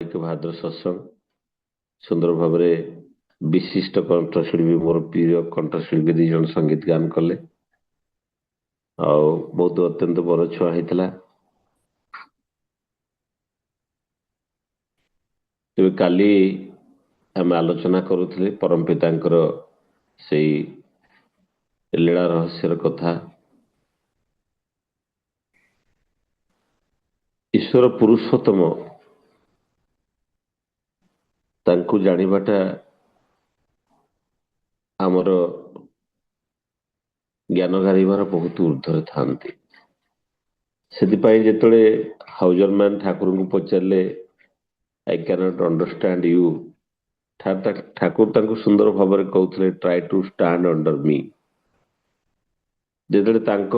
ଧାରାବାହିକ ଭାଦ୍ର ସତ୍ସଙ୍ଗ ସୁନ୍ଦର ଭାବରେ ବିଶିଷ୍ଟ କଣ୍ଠଶିଳ୍ପୀ ମୋର ପ୍ରିୟ କଣ୍ଠଶିଳ୍ପୀ 2 ଜଣ ସଙ୍ଗୀତ ଗାନ କଲେ ଆଉ ବହୁତ ଅତ୍ୟନ୍ତ ବଡ଼ ଛୁଆ ହେଇଥିଲା। ତେବେ କାଲି ଆମେ ଆଲୋଚନା କରୁଥିଲେ ପରମ ପିତାଙ୍କର ସେଇ ଲୀଳା ରହସ୍ୟର କଥା। ଈଶ୍ୱର ପୁରୁଷୋତ୍ତମ ତାଙ୍କୁ ଜାଣିବାଟା ଆମର ଜ୍ଞାନ ଗାରିବାର ବହୁତ ଉର୍ଦ୍ଧ୍ୱରେ ଥାନ୍ତି। ସେଥିପାଇଁ ଯେତେବେଳେ ହାଉଜରମ୍ୟାନ ଠାକୁରଙ୍କୁ ପଚାରିଲେ ଆଇ କ୍ୟାନଟ ଅଣ୍ଡରଷ୍ଟାଣ୍ଡ ୟୁ, ଠାକୁର ତାଙ୍କୁ ସୁନ୍ଦର ଭାବରେ କହୁଥିଲେ ଟ୍ରାଏ ଟୁ ଷ୍ଟାଣ୍ଡ ଅଣ୍ଡର ମି। ଯେତେବେଳେ ତାଙ୍କ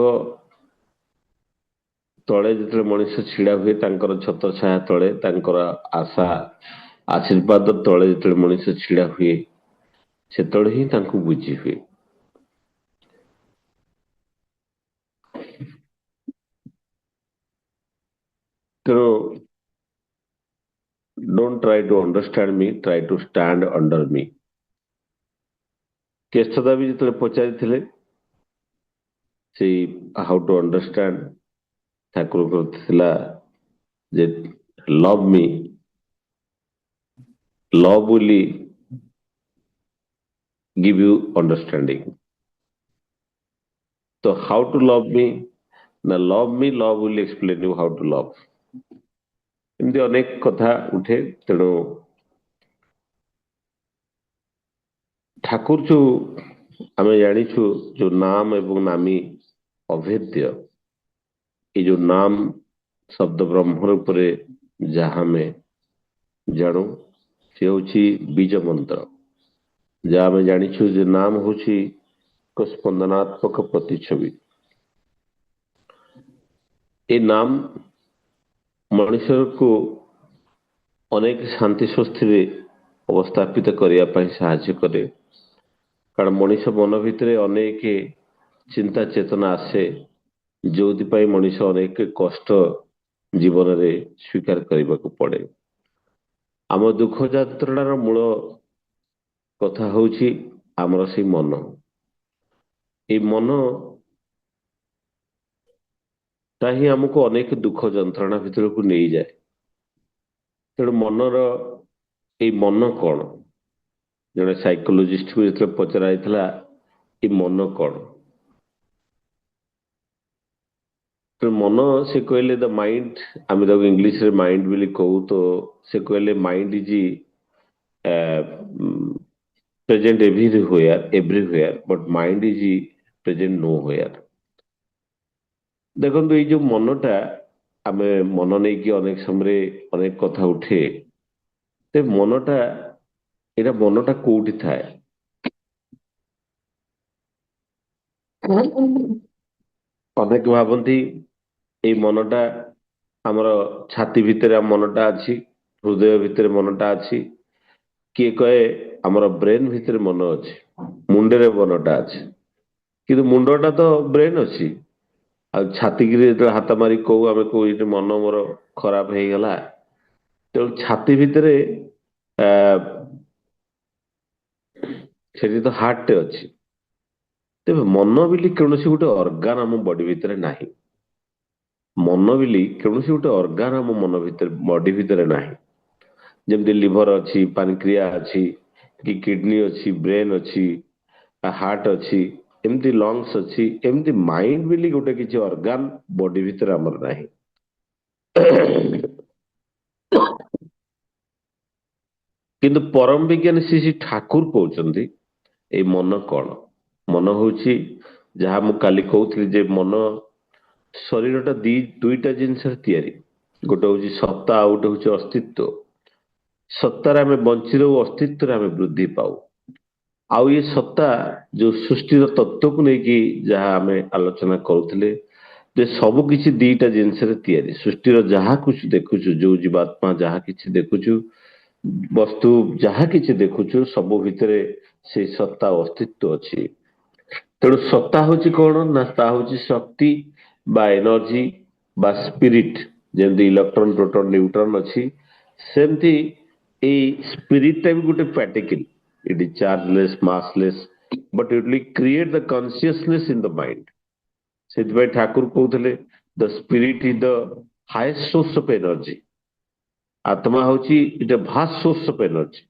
ତଳେ ଯେତେବେଳେ ମଣିଷ ଛିଡ଼ା ହୁଏ ତାଙ୍କର ଛତ୍ର ଛାୟା ତଳେ, ତାଙ୍କର ଆଶା ଆଶୀର୍ବାଦ ତଳେ ଯେତେବେଳେ ମଣିଷ ଛିଡ଼ା ହୁଏ ସେତେବେଳେ ହିଁ ତାଙ୍କୁ ବୁଝି ହୁଏ। ତେଣୁ ଡୋଣ୍ଟ ଟ୍ରାଏ ଟୁ ଅଣ୍ଡରଷ୍ଟାଣ୍ଡ ମି, ଟ୍ରାଏ ଟୁ ଷ୍ଟାଣ୍ଡ ଅଣ୍ଡର ମି। କେଷ୍ଟଦା ବି ଯେତେବେଳେ ପଚାରିଥିଲେ ସେଇ ହାଉ ଟୁ ଅଣ୍ଡରଷ୍ଟାଣ୍ଡ, ଠାକୁରଙ୍କର ଥିଲା ଯେ ଲଭ୍ ମି, love will give you understanding. So how to love me? Na love me, love will explain you how to love. ଏମିତି ଅନେକ କଥା ଉଠେ। ତେଣୁ ଠାକୁର ଯୋଉ ଆମେ ଜାଣିଛୁ ଯୋଉ ନାମ ଏବଂ ନାମୀ ଅଭେଦ୍ୟ, ଏ ଯୋଉ ନାମ ଶବ୍ଦ ବ୍ରହ୍ମ ଉପରେ ଯାହା ଆମେ ଜାଣୁ ସେ ହଉଛି ବୀଜ ମନ୍ତ୍ର। ଯାହା ଆମେ ଜାଣିଛୁ ଯେ ନାମ ହଉଛି ଏକ ସ୍ପନ୍ଦନାତ୍ମକ ପ୍ରତିଛବି। ଏ ନାମ ମଣିଷକୁ ଅନେକ ଶାନ୍ତି ସ୍ୱସ୍ଥିରେ ଅବସ୍ଥାପିତ କରିବା ପାଇଁ ସାହାଯ୍ୟ କରେ। କାରଣ ମଣିଷ ମନ ଭିତରେ ଅନେକ ଚିନ୍ତା ଚେତନା ଆସେ ଯୋଉଥିପାଇଁ ମଣିଷ ଅନେକ କଷ୍ଟ ଜୀବନରେ ସ୍ୱୀକାର କରିବାକୁ ପଡ଼େ। ଆମ ଦୁଃଖ ଯାତ୍ରାର ମୂଳ କଥା ହଉଛି ଆମର ସେଇ ମନ। এই ମନଟା ହିଁ ଆମକୁ ଅନେକ ଦୁଃଖ ଯନ୍ତ୍ରଣା ଭିତରକୁ ନେଇଯାଏ। ତେଣୁ ମନର ଏଇ ମନ କ'ଣ? ଜଣେ ସାଇକୋଲୋଜିଷ୍ଟକୁ ଯେତେବେଳେ ପଚରା ଯାଇଥିଲା ଏ ମନ କ'ଣ, ତେଣୁ ମନ ସେ କହିଲେ ଦ ମାଇଣ୍ଡ, ଆମେ ତାକୁ ଇଂଲିଶରେ ମାଇଣ୍ଡ ବୋଲି କହୁ, ତ ସେ କହିଲେ mind is present everywhere but mind is present nowhere. ଦେଖନ୍ତୁ ଏଇ ଯୋଉ ମନଟା, ଆମେ ମନ ନେଇକି ଅନେକ ସମୟରେ ଅନେକ କଥା ଉଠେ। ତ ମନଟା କୋଉଠି ଥାଏ? ଅନେକ ଭାବନ୍ତି ଏଇ ମନଟା ଆମର ଛାତି ଭିତରେ ଆମ ମନଟା ଅଛି, ହୃଦୟ ଭିତରେ ମନଟା ଅଛି। କିଏ କହେ ଆମର ବ୍ରେନ ଭିତରେ ମନ ଅଛି, ମୁଣ୍ଡରେ ମନଟା ଅଛି। କିନ୍ତୁ ମୁଣ୍ଡଟା ତ ବ୍ରେନ ଅଛି, ଆଉ ଛାତିକିରି ଯେତେବେଳେ ହାତ ମାରି କହୁ ଆମେ କହୁ ଏଇଠି ମନ ମୋର ଖରାପ ହେଇଗଲା। ତେଣୁ ଛାତି ଭିତରେ ସେଠି ତ ହାର୍ଟଟେ ଅଛି। ତେବେ ମନ ବୋଲି କୌଣସି ଗୋଟେ ଅର୍ଗାନ ଆମ ବଡି ଭିତରେ ନାହିଁ। ମନ ବୋଲି କୌଣସି ଗୋଟେ ଅର୍ଗାନ ଆମ ମନ ଭିତରେ ବଡି ଭିତରେ ନାହିଁ। ଯେମିତି ଲିଭର ଅଛି, ପାନକ୍ରିଆ ଅଛି, କି କିଡନୀ ଅଛି, ବ୍ରେନ ଅଛି, ହାର୍ଟ ଅଛି, ଏମିତି ଲଙ୍ଗସ ଅଛି। ଏମିତି ମାଇଣ୍ଡ ବୋଲି ଗୋଟେ କିଛି ଅର୍ଗାନ ବଡି ଭିତରେ ଆମର ନାହିଁ। କିନ୍ତୁ ପରମ ବିଜ୍ଞାନୀ ଶ୍ରୀ ଠାକୁର କହୁଛନ୍ତି ଏଇ ମନ କ'ଣ? ମନ ହଉଛି ଯାହା ମୁଁ କାଲି କହୁଥିଲି ଯେ ମନ ଶରୀରଟା ଦୁଇଟା ଜିନିଷରେ ତିଆରି। ଗୋଟେ ହଉଛି ସତ୍ତା, ଆଉ ଗୋଟେ ହଉଛି ଅସ୍ତିତ୍ୱ। ସତ୍ତାରେ ଆମେ ବଞ୍ଚି ରହୁ, ଅସ୍ତିତ୍ୱରେ ଆମେ ବୃଦ୍ଧି ପାଉ। ଆଉ ଏ ସତ୍ତା ଯୋଉ ସୃଷ୍ଟିର ତତ୍ତ୍ୱକୁ ନେଇକି ଯାହା ଆମେ ଆଲୋଚନା କରୁଥିଲେ ଯେ ସବୁ କିଛି ଦିଟା ଜିନିଷରେ ତିଆରି। ସୃଷ୍ଟିର ଯାହା କିଛି ଦେଖୁଛୁ, ଯୋଉ ଜୀବାତ୍ମା ଯାହା କିଛି ଦେଖୁଛୁ, ବସ୍ତୁ ଯାହା କିଛି ଦେଖୁଛୁ, ସବୁ ଭିତରେ ସେଇ ସତ୍ତା ଅସ୍ତିତ୍ୱ ଅଛି। ତେଣୁ ସତ୍ତା ହଉଛି କ'ଣ ନା ତା ହଉଛି ଶକ୍ତି ବା ଏନର୍ଜି ବା ସ୍ପିରିଟ। ଯେମିତି ଇଲେକ୍ଟ୍ରନ, ପ୍ରୋଟନ, ନ୍ୟୁଟ୍ରନ ଅଛି, ସେମିତି ଏଇ ସ୍ପିରିଟ ଟା ବି ଗୋଟେ particle, it is chargeless massless but it will create the consciousness in the mind. ସେଥିପାଇଁ ଠାକୁର କହୁଥିଲେ the spirit is the highest source of energy. ଆତ୍ମା ହଉଛି it vast source of energy.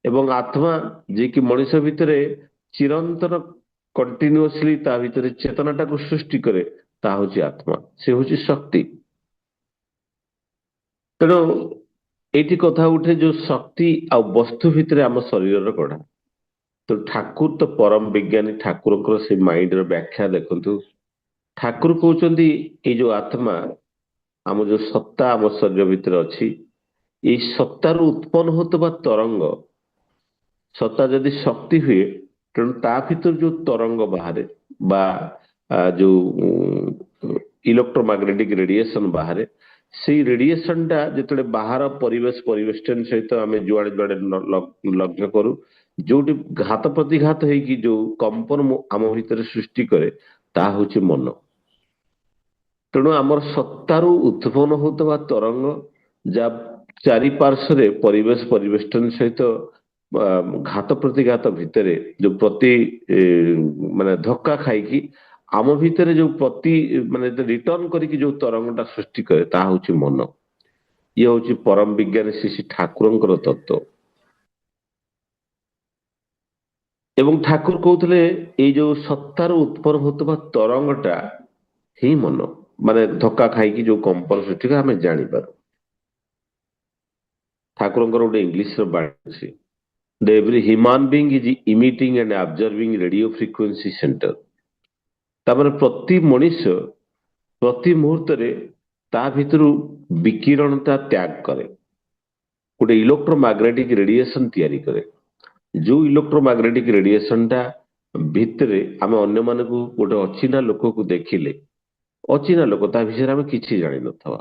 ଏବଂ ଆତ୍ମା ଯିଏକି ମଣିଷ ଭିତରେ ଚିରନ୍ତନ କଣ୍ଟିନ୍ୟୁଅସଲି ତା ଭିତରେ ଚେତନାଟାକୁ ସୃଷ୍ଟି କରେ, ତାହା ହଉଛି ଆତ୍ମା, ସେ ହଉଛି ଶକ୍ତି। ତେଣୁ ଏଇଠି କଥା ଉଠେ ଯୋଉ ଶକ୍ତି ଆଉ ବସ୍ତୁ ଭିତରେ ଆମ ଶରୀରର ଗଢା। ତ ଠାକୁର ତ ପରମ ବିଜ୍ଞାନୀ, ଠାକୁରଙ୍କର ସେ ମାଇଣ୍ଡର ବ୍ୟାଖ୍ୟା ଦେଖନ୍ତୁ। ଠାକୁର କହୁଛନ୍ତି ଏଇ ଯୋଉ ଆତ୍ମା, ଆମ ଯୋଉ ସତ୍ତା ଆମ ଶରୀର ଭିତରେ ଅଛି, ଏଇ ସତ୍ତାରୁ ଉତ୍ପନ୍ନ ହଉଥିବା ତରଙ୍ଗ, ସତ୍ତା ଯଦି ଶକ୍ତି ହୁଏ ତେଣୁ ତା ଭିତରୁ ଯୋଉ ତରଙ୍ଗ ବାହାରେ ବା ଯୋଉ ଇଲେକ୍ଟ୍ରୋମାଗ୍ନେଟିକ ରେଡିଏସନ ବାହାରେ, ସେଇ ରେଡିଏସନ ଟା ଯେତେବେଳେ ବାହାର ପରିବେଶ ପରିବେଷ୍ଟନ ସହିତ ଆମେ ଯୁଆଡେ ଯୁଆଡେ ଲକ୍ଷ୍ୟ କରୁ, ଯୋଉଠି ଘାତ ପ୍ରତିଘାତ ହେଇକି ଯୋଉ କମ୍ପନ ଆମ ଭିତରେ ସୃଷ୍ଟି କରେ, ତାହା ହଉଛି ମନ। ତେଣୁ ଆମର ସତ୍ତାରୁ ଉତ୍ପନ୍ନ ହଉଥିବା ତରଙ୍ଗ ଯାହା ଚାରିପାର୍ଶ୍ୱରେ ପରିବେଶ ପରିବେଷ୍ଟନ ସହିତ ଘାତ ପ୍ରତିଘାତ ଭିତରେ ଯୋଉ ମାନେ ଧକ୍କା ଖାଇକି ଆମ ଭିତରେ ଯୋଉ ମାନେ ରିଟର୍ନ କରିକି ଯୋଉ ତରଙ୍ଗଟା ସୃଷ୍ଟି କରେ, ତାହା ହଉଛି ମନ। ଇଏ ହଉଛି ପରମ ବିଜ୍ଞାନୀ ଶ୍ରୀ ଶ୍ରୀ ଠାକୁରଙ୍କର ତତ୍ତ୍ୱ। ଏବଂ ଠାକୁର କହୁଥିଲେ ଏଇ ଯୋଉ ସତ୍ତାରୁ ଉତ୍ପନ୍ନ ହଉଥିବା ତରଙ୍ଗଟା ହିଁ ମନ, ମାନେ ଧକ୍କା ଖାଇକି ଯୋଉ କମ୍ପନ ସୃଷ୍ଟି କରେ ଆମେ ଜାଣିପାରୁ। ଠାକୁରଙ୍କର ଗୋଟେ ଇଂଲିଶର ବାଣୀ ଅଛି, every human being is emitting and observing radio frequency center। ତାପରେ ପ୍ରତି ମଣିଷ ପ୍ରତି ମୁହୂର୍ତ୍ତରେ ତା ଭିତରୁ ବିକିରଣତା ତ୍ୟାଗ କରେ, ଗୋଟେ ଇଲେକ୍ଟ୍ରୋମାଗ୍ନେଟିକ ରେଡିଏସନ ତିଆରି କରେ। ଯୋଉ ଇଲେକ୍ଟ୍ରୋମାଗ୍ନେଟିକ ରେଡିଏସନଟା ଭିତରେ ଆମେ ଅନ୍ୟମାନଙ୍କୁ, ଗୋଟେ ଅଚିହ୍ନା ଲୋକକୁ ଦେଖିଲେ, ଅଚିହ୍ନା ଲୋକ ତା ବିଷୟରେ ଆମେ କିଛି ଜାଣିନଥିବା,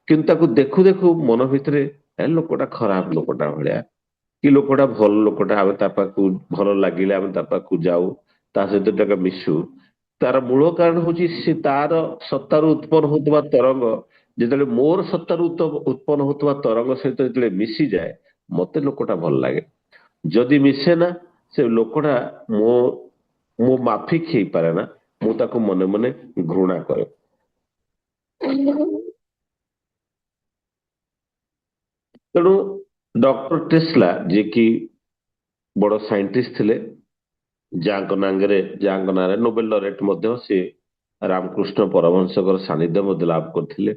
କିନ୍ତୁ ତାକୁ ଦେଖୁ ଦେଖୁ ମନ ଭିତରେ ଏ ଲୋକଟା ଖରାପ ଲୋକଟା ଭଳିଆ, କି ଲୋକଟା ଭଲ ଲୋକଟା, ଆମେ ତା ପାଖକୁ ଭଲ ଲାଗିଲେ ଆମେ ତା ପାଖକୁ ଯାଉ, ତା ସହିତ ଟିକେ ମିଶୁ। ତାର ମୂଳ କାରଣ ହଉଛି ସେ ତାର ସତ୍ତାରୁ ଉତ୍ପନ୍ନ ହଉଥିବା ତରଙ୍ଗ ଯେତେବେଳେ ମୋର ସତ୍ତାରୁ ଉତ୍ପନ୍ନ ହଉଥିବା ତରଙ୍ଗ ସହିତ ଯେତେବେଳେ ମିଶିଯାଏ, ମତେ ଲୋକଟା ଭଲ ଲାଗେ। ଯଦି ମିଶେ ନା, ସେ ଲୋକଟା ମୋ ମାଫିକ ହେଇପାରେ ନା, ମୁଁ ତାକୁ ମନେ ମନେ ଘୃଣା କରେ। ତେଣୁ ଡକ୍ଟର ଟେସ୍ଲା ଯିଏକି ବଡ ସାଇଣ୍ଟିଷ୍ଟ ଥିଲେ, ଯାହାଙ୍କ ନାଁରେ ନୋବେଲ ଲରେଟ ମଧ୍ୟ ସେ ରାମକୃଷ୍ଣ ପରମହଂସଙ୍କର ସାନ୍ନିଧ୍ୟ ମଧ୍ୟ ଲାଭ କରିଥିଲେ।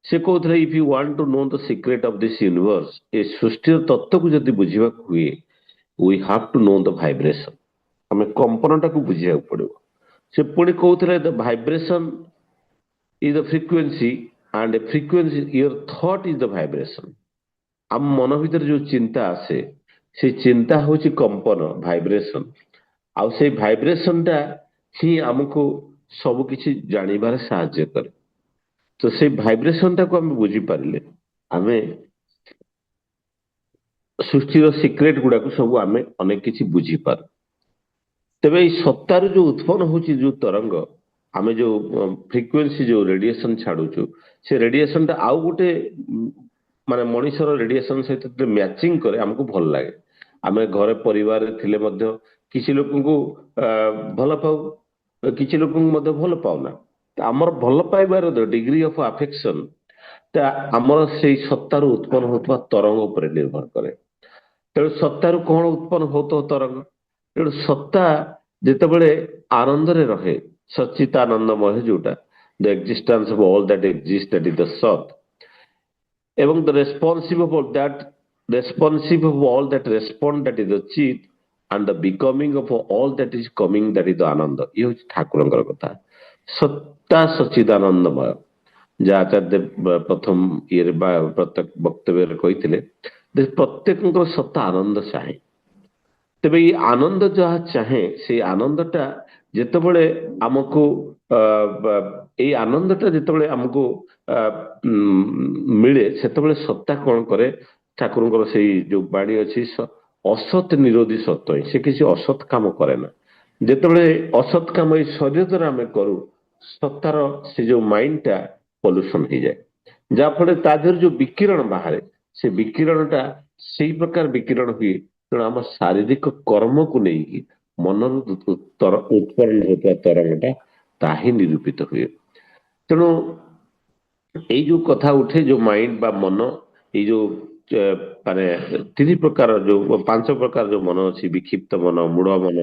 ସେ କହୁଥିଲେ if you want to know the secret of this universe, ଏ ସୃଷ୍ଟିର ତତ୍ତ୍ୱକୁ ଯଦି ବୁଝିବାକୁ ହୁଏ, we have to know the vibration, हमें कंपनटा को बुझिया पड़ो। से पुणी कहते the vibration is the frequency and a frequency your thought is the vibration. आम मन भीतर जो चिंता आसे से चिंता हूँ कंपन भाइब्रेशन, आउ से भाइब्रेशन टा ही आमको सब किसी जानिबार साहाय्य करे। तो से भाइब्रेशन टा को आम बुझी पारे आम सृष्टिर सिक्रेट गुड़ा को सब आम अनेक किसी बुझीपार। तेरे सत्तार जो उत्पन्न होची जो तरंग, आम जो फ्रिक्वेंसी जो रेडिएशन छाड़ुचु, से रेडिएशन टा आउ गोटे माने मनुष्यर रेडिएशन सहित मैचिंग करे, हमको भल लगे। आम घर परिवार थिले मध्य किसी लोक को भल पाऊ, किसी लोक भल पाऊना। आमर भल पाइबार डिग्री ऑफ अफेक्शन ता आमर से सत्तार उत्पन्न होता तरंग उपर निर्भर करे। तेणु सत्तार कौन उत्पन्न होता तरंग, तेणु सत्ता जितेबले आनंद रे रहे, सच्चितानंदमय जोटा the existence of all that exist, that is the सत, एवं the responsive of that responsive of all that respond, that is the चित, and the becoming of all that is coming, that is the आनंद। ये हूँ ठाकुरंकर कथा। सत्ता सच्चिदानंदमय, जहाँ आचार्य प्रथम ये प्रत्येक वक्तव्य कही प्रत्येक सत्ता आनंद चाहे। तेरे ये आनंद जहाँ चाहे से आनंदटा जितेबले आमको ये आनंदटा जितेबले आमको मिले, सेतेबले सत्ता कौन करे, ठाकुरंकर से जो बाणी अच्छी असत निरोधी सत्य ही, से किसी असत काम करे ना। जितेबले असत काम ये शरीर द्वारा आम करूँ, सत्तार से जो माइंड टा पॉल्यूशन हो जाए, जहाँफल तादेर जो विकिरण बाहर ସେ ବିକିରଣଟା ସେଇ ପ୍ରକାର ବିକିରଣ ହୁଏ। ତେଣୁ ଆମ ଶାରୀରିକ କର୍ମକୁ ନେଇକି ମନରୁ ଉତ୍ପନ୍ନ ହେଉଥିବା ତରଙ୍ଗଟା ତାହା ହିଁ ନିରୂପିତ ହୁଏ। ତେଣୁ ଏଇ ଯୋଉ କଥା ଉଠେ ଯୋଉ ମାଇଣ୍ଡ ବା ମନ, ଏଇ ଯୋଉ ମାନେ ତିନି ପ୍ରକାର ଯୋଉ ପାଞ୍ଚ ପ୍ରକାର ଯୋଉ ମନ ଅଛି, ବିକ୍ଷିପ୍ତ ମନ, ମୂଢ ମନ,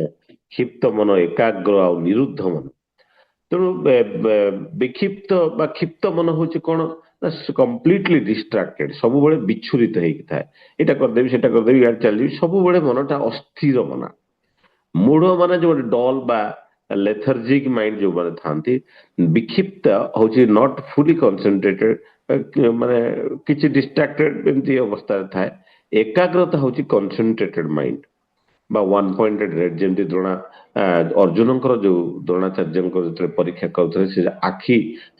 କ୍ଷିପ୍ତ ମନ, ଏକାଗ୍ର ଆଉ ନିରୁଦ୍ଧ ମନ। ତେଣୁ ବିକ୍ଷିପ୍ତ ବା କ୍ଷିପ୍ତ ମନ ହଉଛି କଣ ନା କମ୍ପ୍ଲିଟଲି ଡିଷ୍ଟ୍ରାକ୍ଟେଡ, ସବୁବେଳେ ବିଚ୍ଛୁରିତ ହେଇକି ଥାଏ। ଏଇଟା କରିଦେବି ସେଟା କରିଦେବି ଇଆଡେ ଚାଲିଯିବି, ସବୁବେଳେ ମନଟା ଅସ୍ଥିର ମନା। ମୂଢ ମାନେ ଯୋଉ ଡଲ ବା ଲେଥର୍ଜିକ ମାଇଣ୍ଡ ଯୋଉମାନେ ଥାନ୍ତି, ବିକ୍ଷିପ୍ତ ହଉଛି ନଟ୍ ଫୁଲି କନସେନ୍ଟ୍ରେଟେଡ, ମାନେ କିଛି ଡିଷ୍ଟ୍ରାକ୍ଟେଡ ଏମିତି ଅବସ୍ଥାରେ ଥାଏ। ଏକାଗ୍ରତା ହଉଛି କନସେନ୍ଟ୍ରେଟେଡ ମାଇଣ୍ଡ ବା ୱାନ୍ ପଏଣ୍ଟେଡ ରେଡ୍, ଯେମିତି ଅର୍ଜୁନଙ୍କର ଯୋଉ ଦ୍ରୋଣାଚାର୍ଯ୍ୟଙ୍କ ଯେତେବେଳେ ପରୀକ୍ଷା କରୁଥିଲେ, ସେ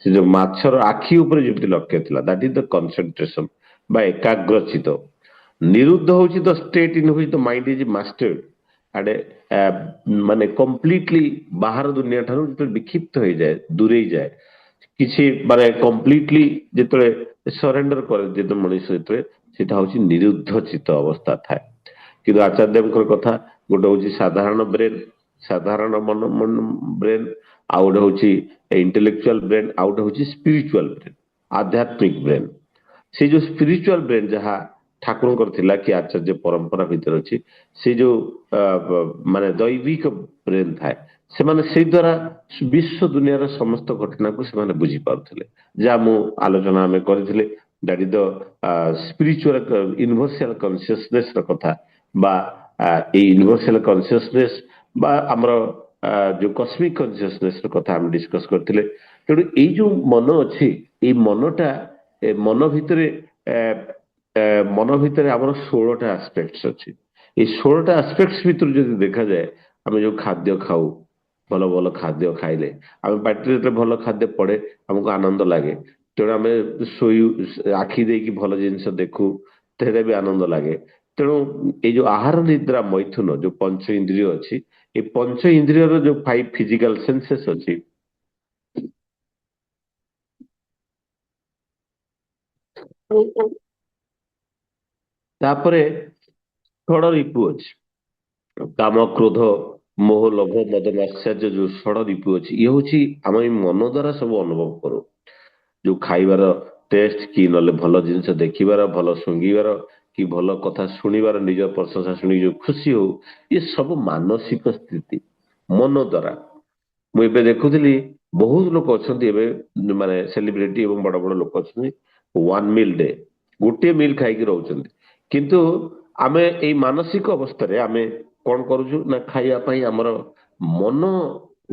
ସେ ଯୋଉ ମାଛର ଆଖି ଉପରେ ଯେମିତି ଲକ୍ଷ୍ୟ ଥିଲା, ଦାଟ ଇଜ ଦ କନସେନ୍ଟ୍ରେସନ ବା ଏକାଗ୍ରଚିତ। ନିରୁଦ୍ଧ ହଉଛି the state in which the mind is mastered, ଆଡେ ମାନେ କମ୍ପ୍ଲିଟଲି ବାହାର ଦୁନିଆ ଠାରୁ ଯେତେବେଳେ ବିକ୍ଷିପ୍ତ ହେଇଯାଏ, ଦୂରେଇ ଯାଏ, କିଛି ମାନେ କମ୍ପ୍ଲିଟଲି ଯେତେବେଳେ ସରେଣ୍ଡର କରେ ଯେତେବେଳେ ମଣିଷ, ଯେତେବେଳେ ସେଟା ହଉଛି ନିରୁଦ୍ଧ ଚିତ୍ତ ଅବସ୍ଥା ଥାଏ। କିନ୍ତୁ ଆଚାର୍ଯ୍ୟଙ୍କର କଥା, ଗୋଟେ ହଉଛି ସାଧାରଣ ବ୍ରେନ, ସାଧାରଣ ବ୍ରେନ, ଆଉ ଗୋଟେ ହଉଛି ଇଣ୍ଟେଲେକ୍ଚୁଆଲ ବ୍ରେନ, ଆଉ ଗୋଟେ ହଉଛି ସ୍ପିରିଚୁଆଲ ବ୍ରେନ, ଆଧ୍ୟାତ୍ମିକ ବ୍ରେନ। ସେ ଯୋଉ ସ୍ପିରିଚୁଆଲ ବ୍ରେନ ଯାହା ଠାକୁରଙ୍କର ଥିଲା କି ଆଚାର୍ଯ୍ୟ ପରମ୍ପରା ଭିତରେ ଅଛି, ସେ ଯୋଉ ମାନେ ଦୈବିକ ବ୍ରେନ ଥାଏ, ସେମାନେ ସେଇ ଦ୍ଵାରା ବିଶ୍ଵ ଦୁନିଆର ସମସ୍ତ ଘଟଣାକୁ ସେମାନେ ବୁଝିପାରୁଥିଲେ। ଯାହା ମୁଁ ଆଲୋଚନା ଆମେ କରିଥିଲେ, that is the spiritual universal consciousness ର କଥା, ବା ଏଇ ୟୁନିଭର୍ସାଲ କନସିୟସନେସ ବା ଆମର ଯୋଉ କସ୍ମିକ କନସିୟସନେସ ର କଥା ଆମେ ଡିସକସ କରିଥିଲେ। ତେଣୁ ଏଇ ଯୋଉ ମନ ଅଛି, ଏଇ ମନଟା ମନ ଭିତରେ ମନ ଭିତରେ ଆମର 16ଟା ଆସ୍ପେକ୍ଟସ ଅଛି। ଏଇ 16ଟା ଆସ୍ପେକ୍ଟସ ଭିତରୁ ଯଦି ଦେଖାଯାଏ, ଆମେ ଯୋଉ ଖାଦ୍ୟ ଖାଉ, ଭଲ ଭଲ ଖାଦ୍ୟ ଖାଇଲେ ଆମେ ପାଟିରେ ଯେତେବେଳେ ଭଲ ଖାଦ୍ୟ ପଡେ ଆମକୁ ଆନନ୍ଦ ଲାଗେ। ତେଣୁ ଆମେ ଆଖି ଦେଇକି ଭଲ ଜିନିଷ ଦେଖୁ, ସେଇଟା ବି ଆନନ୍ଦ ଲାଗେ। ତେଣୁ ଏଇ ଯୋଉ ଆହାର ନିଦ୍ରା ମୈଥୁନ ଯୋଉ ପଞ୍ଚ ଇନ୍ଦ୍ରିୟ ଅଛି, ଏଇ ପଞ୍ଚ ଇନ୍ଦ୍ରିୟର ଯୋଉ 5 ଫିଜିକାଲ ସେନ୍ସେସ୍ ଅଛି, ତାପରେ ଷଡ଼ ରିପୁ ଅଛି, କାମ କ୍ରୋଧ ମୋହ ଲୋଭ ମଦ ମାତ୍ସର୍ଯ୍ୟ, ଯୋଉ ଷଡ଼ ରିପୁ ଅଛି, ଇଏ ହଉଛି ଆମ ଏଇ ମନ ଦ୍ଵାରା ସବୁ ଅନୁଭବ କରୁ। ଯୋଉ ଖାଇବାର ଟେଷ୍ଟ, କି ନହେଲେ ଭଲ ଜିନିଷ ଦେଖିବାର, ଭଲ ଶୁଙ୍ଘିବାର, କି ଭଲ କଥା ଶୁଣିବାର, ନିଜ ପ୍ରଶଂସା ଶୁଣି ଯୋଉ ଖୁସି ହଉ, ଇଏ ସବୁ ମାନସିକ ସ୍ଥିତି ମନ ଦ୍ଵାରା। ମୁଁ ଏବେ ଦେଖୁଥିଲି ବହୁତ ଲୋକ ଅଛନ୍ତି ଏବେ, ମାନେ ସେଲିବ୍ରିଟି ଏବଂ ବଡ ବଡ ଲୋକ ଅଛନ୍ତି, ୱାନ୍ ମିଲ୍ ଡେ, ଗୋଟିଏ ମିଲ୍ ଖାଇକି ରହୁଛନ୍ତି। କିନ୍ତୁ ଆମେ ଏଇ ମାନସିକ ଅବସ୍ଥାରେ ଆମେ କଣ କରୁଛୁ ନା, ଖାଇବା ପାଇଁ ଆମର ମନ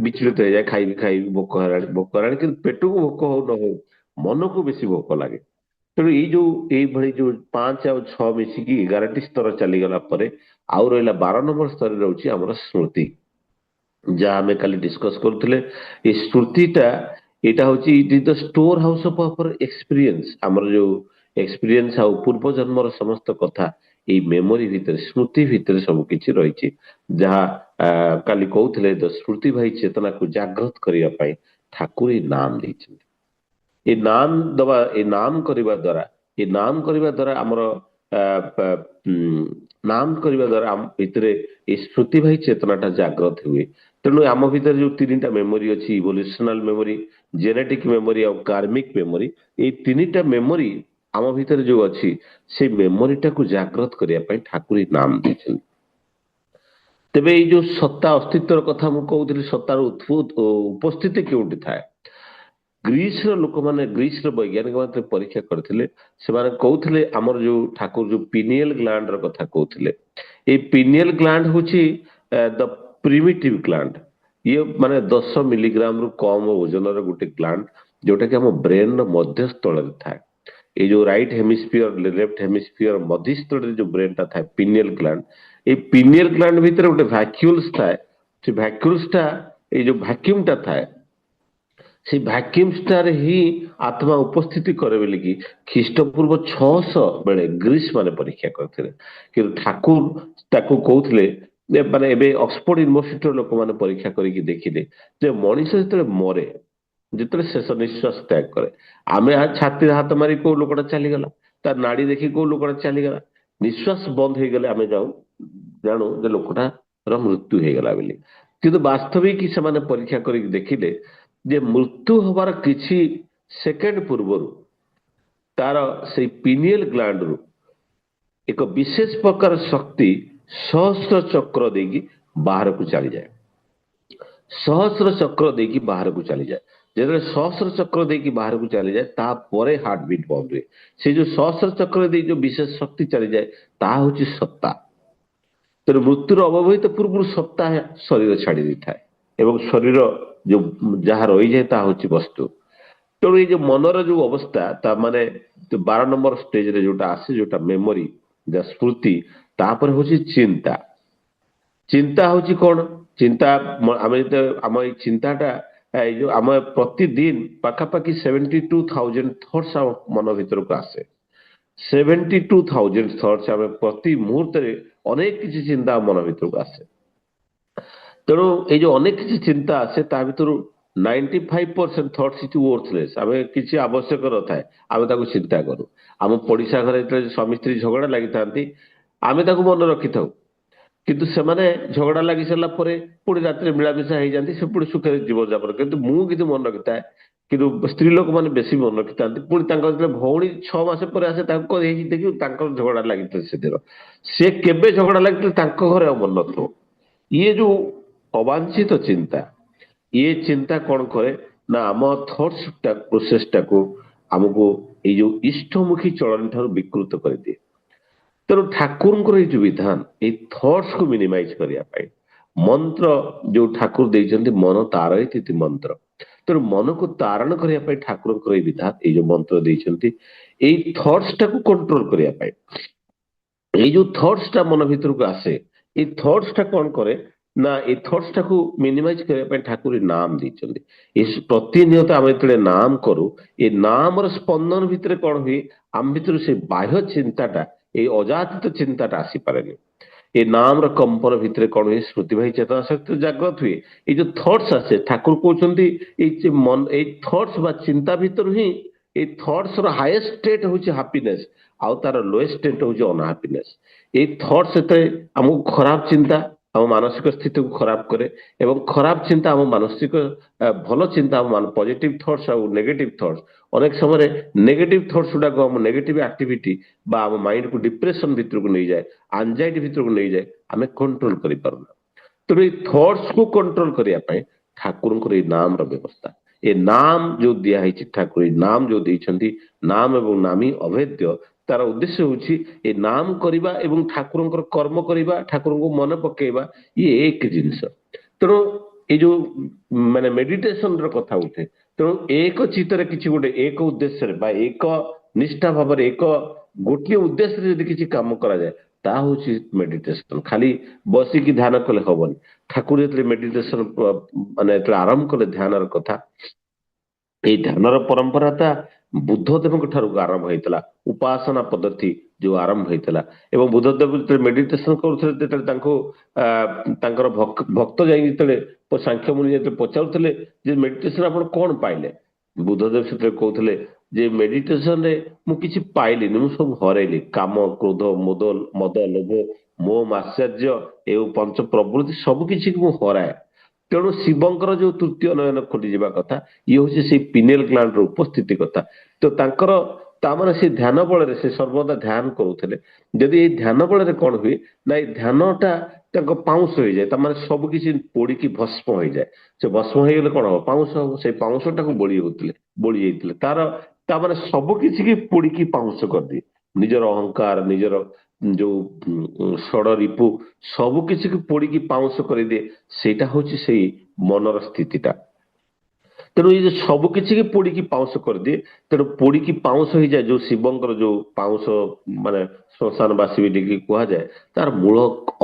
ବିଚଳିତ ହେଇଯାଏ। ଖାଇବି ଖାଇବି, ଭୋକ ହେଲାଣି ଭୋକ ହେଲାଣି, କିନ୍ତୁ ପେଟକୁ ଭୋକ ହଉ ନ ହଉ ମନକୁ ବେଶୀ ଭୋକ ଲାଗେ। ତେଣୁ ଏଇଭଳି ଯୋଉ 5 ଆଉ 6 ମିଶିକି 11ଟି ସ୍ତର ଚାଲିଗଲା ପରେ, ଆଉ ରହିଲା 12 ନମ୍ବର ସ୍ତରରେ ରହୁଛି ଆମର ସ୍ମୃତି, ଯାହା ଆମେ କାଲି ଡିସ୍କସ କରୁଥିଲେ। ଏଇ ସ୍ମୃତିଟା, ଏଇଟା ହଉଛି it is the store house of our experience. ଆମର ଯୋଉ ଏକ୍ସପିରିଏନ୍ସ ଆଉ ପୂର୍ବ ଜନ୍ମର ସମସ୍ତ କଥା ଏଇ ମେମୋରି ଭିତରେ, ସ୍ମୃତି ଭିତରେ ସବୁ କିଛି ରହିଛି। ଯାହା କାଲି କହୁଥିଲେ, ସ୍ମୃତି ଭାଇ ଚେତନାକୁ ଜାଗ୍ରତ କରିବା ପାଇଁ ଠାକୁର ଏଇ ନାମ ଦେଇଛନ୍ତି। ଏ ନାମ ଦବା, ଏ ନାମ କରିବା ଦ୍ଵାରା, ଏ ନାମ କରିବା ଦ୍ଵାରା ଆମର ନାମ କରିବା ଦ୍ଵାରା ଆମ ଭିତରେ ଏ ସ୍ମୃତି ଭାଇ ଚେତନାଟା ଜାଗ୍ରତ ହୁଏ। ତେଣୁ ଆମ ଭିତରେ ଯୋଉ 3ଟା ମେମୋରି ଅଛି, ଇଭୋଲ୍ୟୁସନାଲ ମେମୋରି, ଜେନେଟିକ ମେମୋରି ଆଉ କାର୍ମିକ ମେମୋରି, ଏଇ 3ଟା ମେମୋରି ଆମ ଭିତରେ ଯୋଉ ଅଛି, ସେଇ ମେମୋରିଟାକୁ ଜାଗ୍ରତ କରିବା ପାଇଁ ଠାକୁର ଏଇ ନାମ ଦେଇଛନ୍ତି। ତେବେ ଏଇ ଯୋଉ ସତ୍ତା ଅସ୍ତିତ୍ୱର କଥା ମୁଁ କହୁଥିଲି, ସତ୍ତାର ଉପସ୍ଥିତି କେଉଁଠି ଥାଏ? ଗ୍ରୀସର ଲୋକମାନେ, ଗ୍ରୀସର ବୈଜ୍ଞାନିକ ମାନେ ପରୀକ୍ଷା କରିଥିଲେ। ସେମାନେ କହୁଥିଲେ ଆମର ଯୋଉ ଠାକୁର ଯୋଉ ପିନିଏଲ ଗ୍ଲାଣ୍ଡର କଥା କହୁଥିଲେ, ଏଇ ପିନିଏଲ ଗ୍ଲାଣ୍ଡ ହଉଛି ଦ ପ୍ରିମିଟିଭ ଗ୍ଲାଣ୍ଡ। ଇଏ ମାନେ 10 ମିଲିଗ୍ରାମରୁ କମ ଓଜନର ଗୋଟେ ଗ୍ଲାଣ୍ଡ, ଯୋଉଟା କି ଆମ ବ୍ରେନର ମଧ୍ୟସ୍ଥଳରେ ଥାଏ। ଏଇ ଯୋଉ ରାଇଟ ହେମିସ୍ଫିୟର, ଲେଫ୍ଟ ହେମିସ୍ଫିୟର ମଧ୍ୟସ୍ଥଳରେ ଯୋଉ ବ୍ରେନଟା ଥାଏ, ପିନିଏଲ ଗ୍ଲାଣ୍ଡ, ଏଇ ପିନିଏଲ ଗ୍ଲାଣ୍ଡ ଭିତରେ ଗୋଟେ ଭ୍ୟାକ୍ୟୁଲ୍ସ ଥାଏ। ସେ ଭ୍ୟାକ୍ୟୁଲ୍ସଟା, ଏଇ ଯୋଉ ଭ୍ୟାକ୍ୟୁମଟା ଥାଏ, ସେଇ ଭ୍ୟାକ୍ୟୁମ୍ସଟାରେ ହିଁ ଆତ୍ମା ଉପସ୍ଥିତି କରେ ବୋଲିକି ଖ୍ରୀଷ୍ଟପୂର୍ବ 600 ବେଳେ ଗ୍ରୀସ ମାନେ ପରୀକ୍ଷା କରିଥିଲେ। କିନ୍ତୁ ଠାକୁର ତାକୁ କହୁଥିଲେ, ମାନେ ଏବେ ଅକ୍ସଫୋର୍ଡ ୟୁନିଭର୍ସିଟିର ଲୋକମାନେ ପରୀକ୍ଷା କରିକି ଦେଖିଲେ ଯେ ମଣିଷ ଯେତେବେଳେ ମରେ, ଯେତେବେଳେ ଶେଷ ନିଶ୍ୱାସ ତ୍ୟାଗ କରେ, ଆମେ ଛାତିରେ ହାତ ମାରି କୋଉ ଲୋକଟା ଚାଲିଗଲା, ତା ନାଡି ଦେଖି କୋଉ ଲୋକଟା ଚାଲିଗଲା, ନିଶ୍ୱାସ ବନ୍ଦ ହେଇଗଲେ ଆମେ ଜାଣୁ ଯେ ଲୋକଟାର ମୃତ୍ୟୁ ହେଇଗଲା ବୋଲି। କିନ୍ତୁ ବାସ୍ତବିକ ସେମାନେ ପରୀକ୍ଷା କରିକି ଦେଖିଲେ ଯେ ମୃତ୍ୟୁ ହବାର କିଛି ସେକେଣ୍ଡ ପୂର୍ବରୁ ତାର ସେଇ ପିନିଏଲ ଗ୍ଲାଣ୍ଡରୁ ଏକ ବିଶେଷ ପ୍ରକାର ଶକ୍ତି ସହସ୍ର ଚକ୍ର ଦେଇକି ବାହାରକୁ ଚାଲିଯାଏ। ସହସ୍ର ଚକ୍ର ଦେଇକି ବାହାରକୁ ଚାଲିଯାଏ। ଯେତେବେଳେ ସହସ୍ର ଚକ୍ର ଦେଇକି ବାହାରକୁ ଚାଲିଯାଏ ତାପରେ ହାର୍ଟ ବିଟ୍ ବନ୍ଦ ହୁଏ। ସେ ଯୋଉ ସହସ୍ର ଚକ୍ର ଦେଇ ଯୋଉ ବିଶେଷ ଶକ୍ତି ଚାଲିଯାଏ ତାହା ହଉଛି ସତ୍ତା। ତେଣୁ ମୃତ୍ୟୁର ଅବ୍ୟବହିତ ପୂର୍ବରୁ ସତ୍ତା ଶରୀର ଛାଡି ଦେଇଥାଏ ଏବଂ ଶରୀର ଯୋଉ ଯାହା ରହିଯାଏ ତାହା ହଉଛି ବସ୍ତୁ। ତେଣୁ ଏଇ ଯୋଉ ମନର ଯୋଉ ଅବସ୍ଥା ତା ମାନେ 12 ନମ୍ବର ଷ୍ଟେଜରେ ଯୋଉଟା ଆସେ, ଯୋଉଟା ମେମୋରି, ଯା ସ୍ମୃତି, ତାପରେ ହଉଛି ଚିନ୍ତା। ଚିନ୍ତା ହଉଛି କଣ? ଚିନ୍ତା ଆମେ ଯେତେବେଳେ ଆମ ଏଇ ଚିନ୍ତାଟା ଏଇ ଯୋଉ ଆମେ ପ୍ରତିଦିନ ପାଖାପାଖି 72,000 ଥଟ୍ସ ଆମ ମନ ଭିତରକୁ ଆସେ। 72,000 ଥଟ୍ସ ଆମେ ପ୍ରତି ମୁହୂର୍ତ୍ତରେ ଅନେକ କିଛି ଚିନ୍ତା ମନ ଭିତରକୁ ଆସେ। ତେଣୁ ଏଇ ଯୋଉ ଅନେକ କିଛି ଚିନ୍ତା ଆସେ ତା ଭିତରୁ 95% ଥଟ୍ସ ଇଜ ୱର୍ଥଲେସ୍। ଆମେ କିଛି ଆବଶ୍ୟକ ନଥାଏ ଆମେ ତାକୁ ଚିନ୍ତା କରୁ। ଆମ ପଡିଶା ଘରେ ଯେତେବେଳେ ସ୍ୱାମୀ ସ୍ତ୍ରୀ ଝଗଡା ଲାଗିଥାନ୍ତି ଆମେ ତାକୁ ମନେ ରଖିଥାଉ, କିନ୍ତୁ ସେମାନେ ଝଗଡା ଲାଗି ସାରିଲା ପରେ ପୁଣି ରାତିରେ ମିଳାମିଶା ହେଇଯାନ୍ତି, ସେ ପୁଣି ସୁଖରେ ଜୀବନଯାପନ। କିନ୍ତୁ ମୁଁ ମନେ ରଖିଥାଏ, କିନ୍ତୁ ସ୍ତ୍ରୀ ଲୋକମାନେ ବେଶୀ ମନେ ରଖିଥାନ୍ତି। ପୁଣି ତାଙ୍କର ଯେତେବେଳେ ଭଉଣୀ 6 ମାସ ପରେ ଆସେ ତାଙ୍କୁ ହେଇଛି ଦେଖିବୁ ତାଙ୍କର ଝଗଡା ଲାଗିଥିଲେ ସେଦିନ, ସେ କେବେ ଝଗଡା ଲାଗିଥିଲେ ତାଙ୍କ ଘରେ ଆଉ ମନେ ନଥିବ। ଇଏ ଯୋଉ ଅବାଞ୍ଛିତ ଚିନ୍ତା, ଇଏ ଚିନ୍ତା କଣ କରେ ନା ଆମ ଥଟ୍ସ ପ୍ରୋସେସଟାକୁ ଆମକୁ ଏଇ ଯୋଉ ଇଷ୍ଟମୁଖୀ ଚଳନି ଠାରୁ ବିକୃତ କରିଦିଏ। ତେଣୁ ଠାକୁରଙ୍କର ଏଇ ଯୋଉ ବିଧାନ ଏଇ ଥଟ୍ସକୁ ମିନିମାଇଜ କରିବା ପାଇଁ ମନ୍ତ୍ର ଯୋଉ ଠାକୁର ଦେଇଛନ୍ତି, ମନ ତାର ତିଥି ମନ୍ତ୍ର। ତେଣୁ ମନକୁ ତାରଣ କରିବା ପାଇଁ ଠାକୁରଙ୍କର ଏଇ ବିଧାନ, ଏଇ ଯୋଉ ମନ୍ତ୍ର ଦେଇଛନ୍ତି ଏଇ ଥଟ୍ସଟାକୁ କଣ୍ଟ୍ରୋଲ କରିବା ପାଇଁ। ଏଇ ଯୋଉ ଥଟ୍ସଟା ମନ ଭିତରକୁ ଆସେ, ଏଇ ଥଟ୍ସଟା କଣ କରେ ନା ଏଇ ଥଟ୍ସଟାକୁ ମିନିମାଇଜ କରିବା ପାଇଁ ଠାକୁର ନାମ ଦେଇଛନ୍ତି। ଏ ପ୍ରତିନିୟତ ଆମେ ଯେତେବେଳେ ନାମ କରୁ, ଏ ନାମର ସ୍ପନ୍ଦନ ଭିତରେ କଣ ହୁଏ, ଆମ ଭିତରୁ ସେ ବାହ୍ୟ ଚିନ୍ତାଟା, ଏଇ ଅଯାଚିତ ଚିନ୍ତାଟା ଆସିପାରେନି। ଏ ନାମର କମ୍ପନ ଭିତରେ କଣ ହୁଏ, ସ୍ମୃତିବାହୀ ଚେତନା ଶକ୍ତି ଜାଗ୍ରତ ହୁଏ। ଏଇ ଯୋଉ ଥଟ୍ସ ଆସେ ଠାକୁର କହୁଛନ୍ତି ଏଇ ଥଟ୍ସ ବା ଚିନ୍ତା ଭିତରୁ ହିଁ ଏଇ ଥଟ୍ସର ହାଇଏଷ୍ଟ ଷ୍ଟେଟ୍ ହଉଛି ହାପିନେସ, ଆଉ ତାର ଲୋଏଷ୍ଟ ଷ୍ଟେଟ୍ ହଉଛି ଅନହାପିନେସ। ଏଇ ଥଟ୍ସ ଯେତେବେଳେ ଆମକୁ ଖରାପ ଚିନ୍ତା ଆମ ମାନସିକ ସ୍ଥିତିକୁ ଖରାପ କରେ ଏବଂ ଖରାପ ଚିନ୍ତା ଆମ ମାନସିକ ଭଲ ଚିନ୍ତା ଆମ ପଜିଟିଭ ଥଟ୍ସ ଆଉ ନେଗେଟିଭ ଥଟ୍ସ, ଅନେକ ସମୟରେ ନେଗେଟିଭ ଥଟ୍ସ ଗୁଡାକ ଆମ ନେଗେଟିଭ ଆକ୍ଟିଭିଟି ବା ଆମ ମାଇଣ୍ଡକୁ ଡିପ୍ରେସନ ଭିତରକୁ ନେଇଯାଏ, ଆନଜାଇଟି ଭିତରକୁ ନେଇଯାଏ, ଆମେ କଣ୍ଟ୍ରୋଲ କରିପାରୁନା। ତେଣୁ ଏଇ ଥଟ୍ସକୁ କଣ୍ଟ୍ରୋଲ କରିବା ପାଇଁ ଠାକୁରଙ୍କର ଏଇ ନାମର ବ୍ୟବସ୍ଥା। ଏ ନାମ ଯୋଉ ଦିଆହେଇଛି, ଠାକୁର ଏଇ ନାମ ଯୋଉ ଦେଇଛନ୍ତି, ନାମ ଏବଂ ନାମୀ ଅଭେଦ୍ୟ, ତାର ଉଦ୍ଦେଶ୍ୟ ହଉଛି ଏ ନାମ କରିବା ଏବଂ ଠାକୁରଙ୍କର କର୍ମ କରିବା, ଠାକୁରଙ୍କୁ ମନେ ପକେଇବା, ଇଏ ଏକ ଜିନିଷ। ତେଣୁ ଏଇ ଯୋଉ ମାନେ ମେଡିଟେସନର କଥା ଉଠେ, ତେଣୁ ଏକ ଚିତ୍ତରେ କିଛି ଗୋଟେ ଏକ ଉଦ୍ଦେଶ୍ୟରେ ବା ଏକ ନିଷ୍ଠା ଭାବରେ ଗୋଟିଏ ଉଦ୍ଦେଶ୍ୟରେ ଯଦି କିଛି କାମ କରାଯାଏ ତାହା ହଉଛି ମେଡିଟେସନ। ଖାଲି ବସିକି ଧ୍ୟାନ କଲେ ହବନି। ଠାକୁର ଯେତେବେଳେ ମେଡିଟେସନ ମାନେ ଯେତେବେଳେ ଆରମ୍ଭ କଲେ ଧ୍ୟାନର କଥା, ଏଇ ଧ୍ୟାନର ପରମ୍ପରାଟା ବୁଦ୍ଧଦେବଙ୍କ ଠାରୁ ଆରମ୍ଭ ହେଇଥିଲା। ଉପାସନା ପଦ୍ଧତି ଯୋଉ ଆରମ୍ଭ ହେଇଥିଲା ଏବଂ ବୁଦ୍ଧଦେବ ଯେତେବେଳେ ମେଡିଟେସନ କରୁଥିଲେ ଯେତେବେଳେ ତାଙ୍କୁ ତାଙ୍କର ଭକ୍ତ ଯାଇକି ଯେତେବେଳେ ସାଂଖ୍ୟ ମୁନି ଯେତେବେଳେ ପଚାରୁଥିଲେ ଯେ ମେଡିଟେସନ ଆପଣ କଣ ପାଇଲେ, ବୁଦ୍ଧଦେବ ସେତେବେଳେ କହୁଥିଲେ ଯେ ମେଡିଟେସନରେ ମୁଁ କିଛି ପାଇଲିନି, ମୁଁ ସବୁ ହରେଇଲି। କାମ, କ୍ରୋଧ, ମଦ, ଲୋଭ, ମୋହ, ମାତ୍ସର୍ଯ୍ୟ ଏବଂ ପଞ୍ଚ ପ୍ରବୃତ୍ତି ସବୁ କିଛି ମୁଁ ହରାଏ। ତେଣୁ ଶିବଙ୍କର ଯୋଉ ତୃତୀୟ ନୟନ ଖୋଲିଯିବା କଥା, ଇଏ ହଉଛି ସେଇ ପିନିଏଲ ଗ୍ଲାଣ୍ଡର ଉପସ୍ଥିତି କଥା। ତ ତାଙ୍କର ତାମାନେ ସେ ଧ୍ୟାନ ବଳରେ ସେ ସର୍ବଦା ଧ୍ୟାନ କରୁଥିଲେ। ଯଦି ଏଇ ଧ୍ୟାନ ବଳରେ କଣ ହୁଏ ନା ଏଇ ଧ୍ୟାନଟା ତାଙ୍କ ପାଉଁଶ ହେଇଯାଏ, ତାମାନେ ସବୁ କିଛି ପୋଡିକି ଭସ୍ମ ହେଇଯାଏ। ସେ ଭସ୍ମ ହେଇଗଲେ କଣ ହବ, ପାଉଁଶ ହବ। ସେଇ ପାଉଁଶଟାକୁ ବୋଳି ଯାଇଥିଲେ ତାମାନେ ସବୁ କିଛି କି ପୋଡିକି ପାଉଁଶ କରିଦିଏ। ନିଜର ଅହଙ୍କାର, ନିଜର ଯୋଉ ଷଡ ରିପୁ ସବୁ କିଛି ପୋଡିକି ପାଉଁଶ କରିଦିଏ। ସେଇଟା ହଉଛି ସେଇ ମନର ସ୍ଥିତିଟା। ତେଣୁ ଏଇ ଯୋଉ ସବୁ କିଛି ପୋଡିକି ପାଉଁଶ କରିଦିଏ, ତେଣୁ ପୋଡିକି ପାଉଁଶ ହେଇଯାଏ ଯୋଉ ଶିବଙ୍କର ଯୋଉ ପାଉଁଶ ମାନେ ଶ୍ମଶାନ ବାସୀ ବୋଲି କୁହାଯାଏ, ତାର ମୂଳ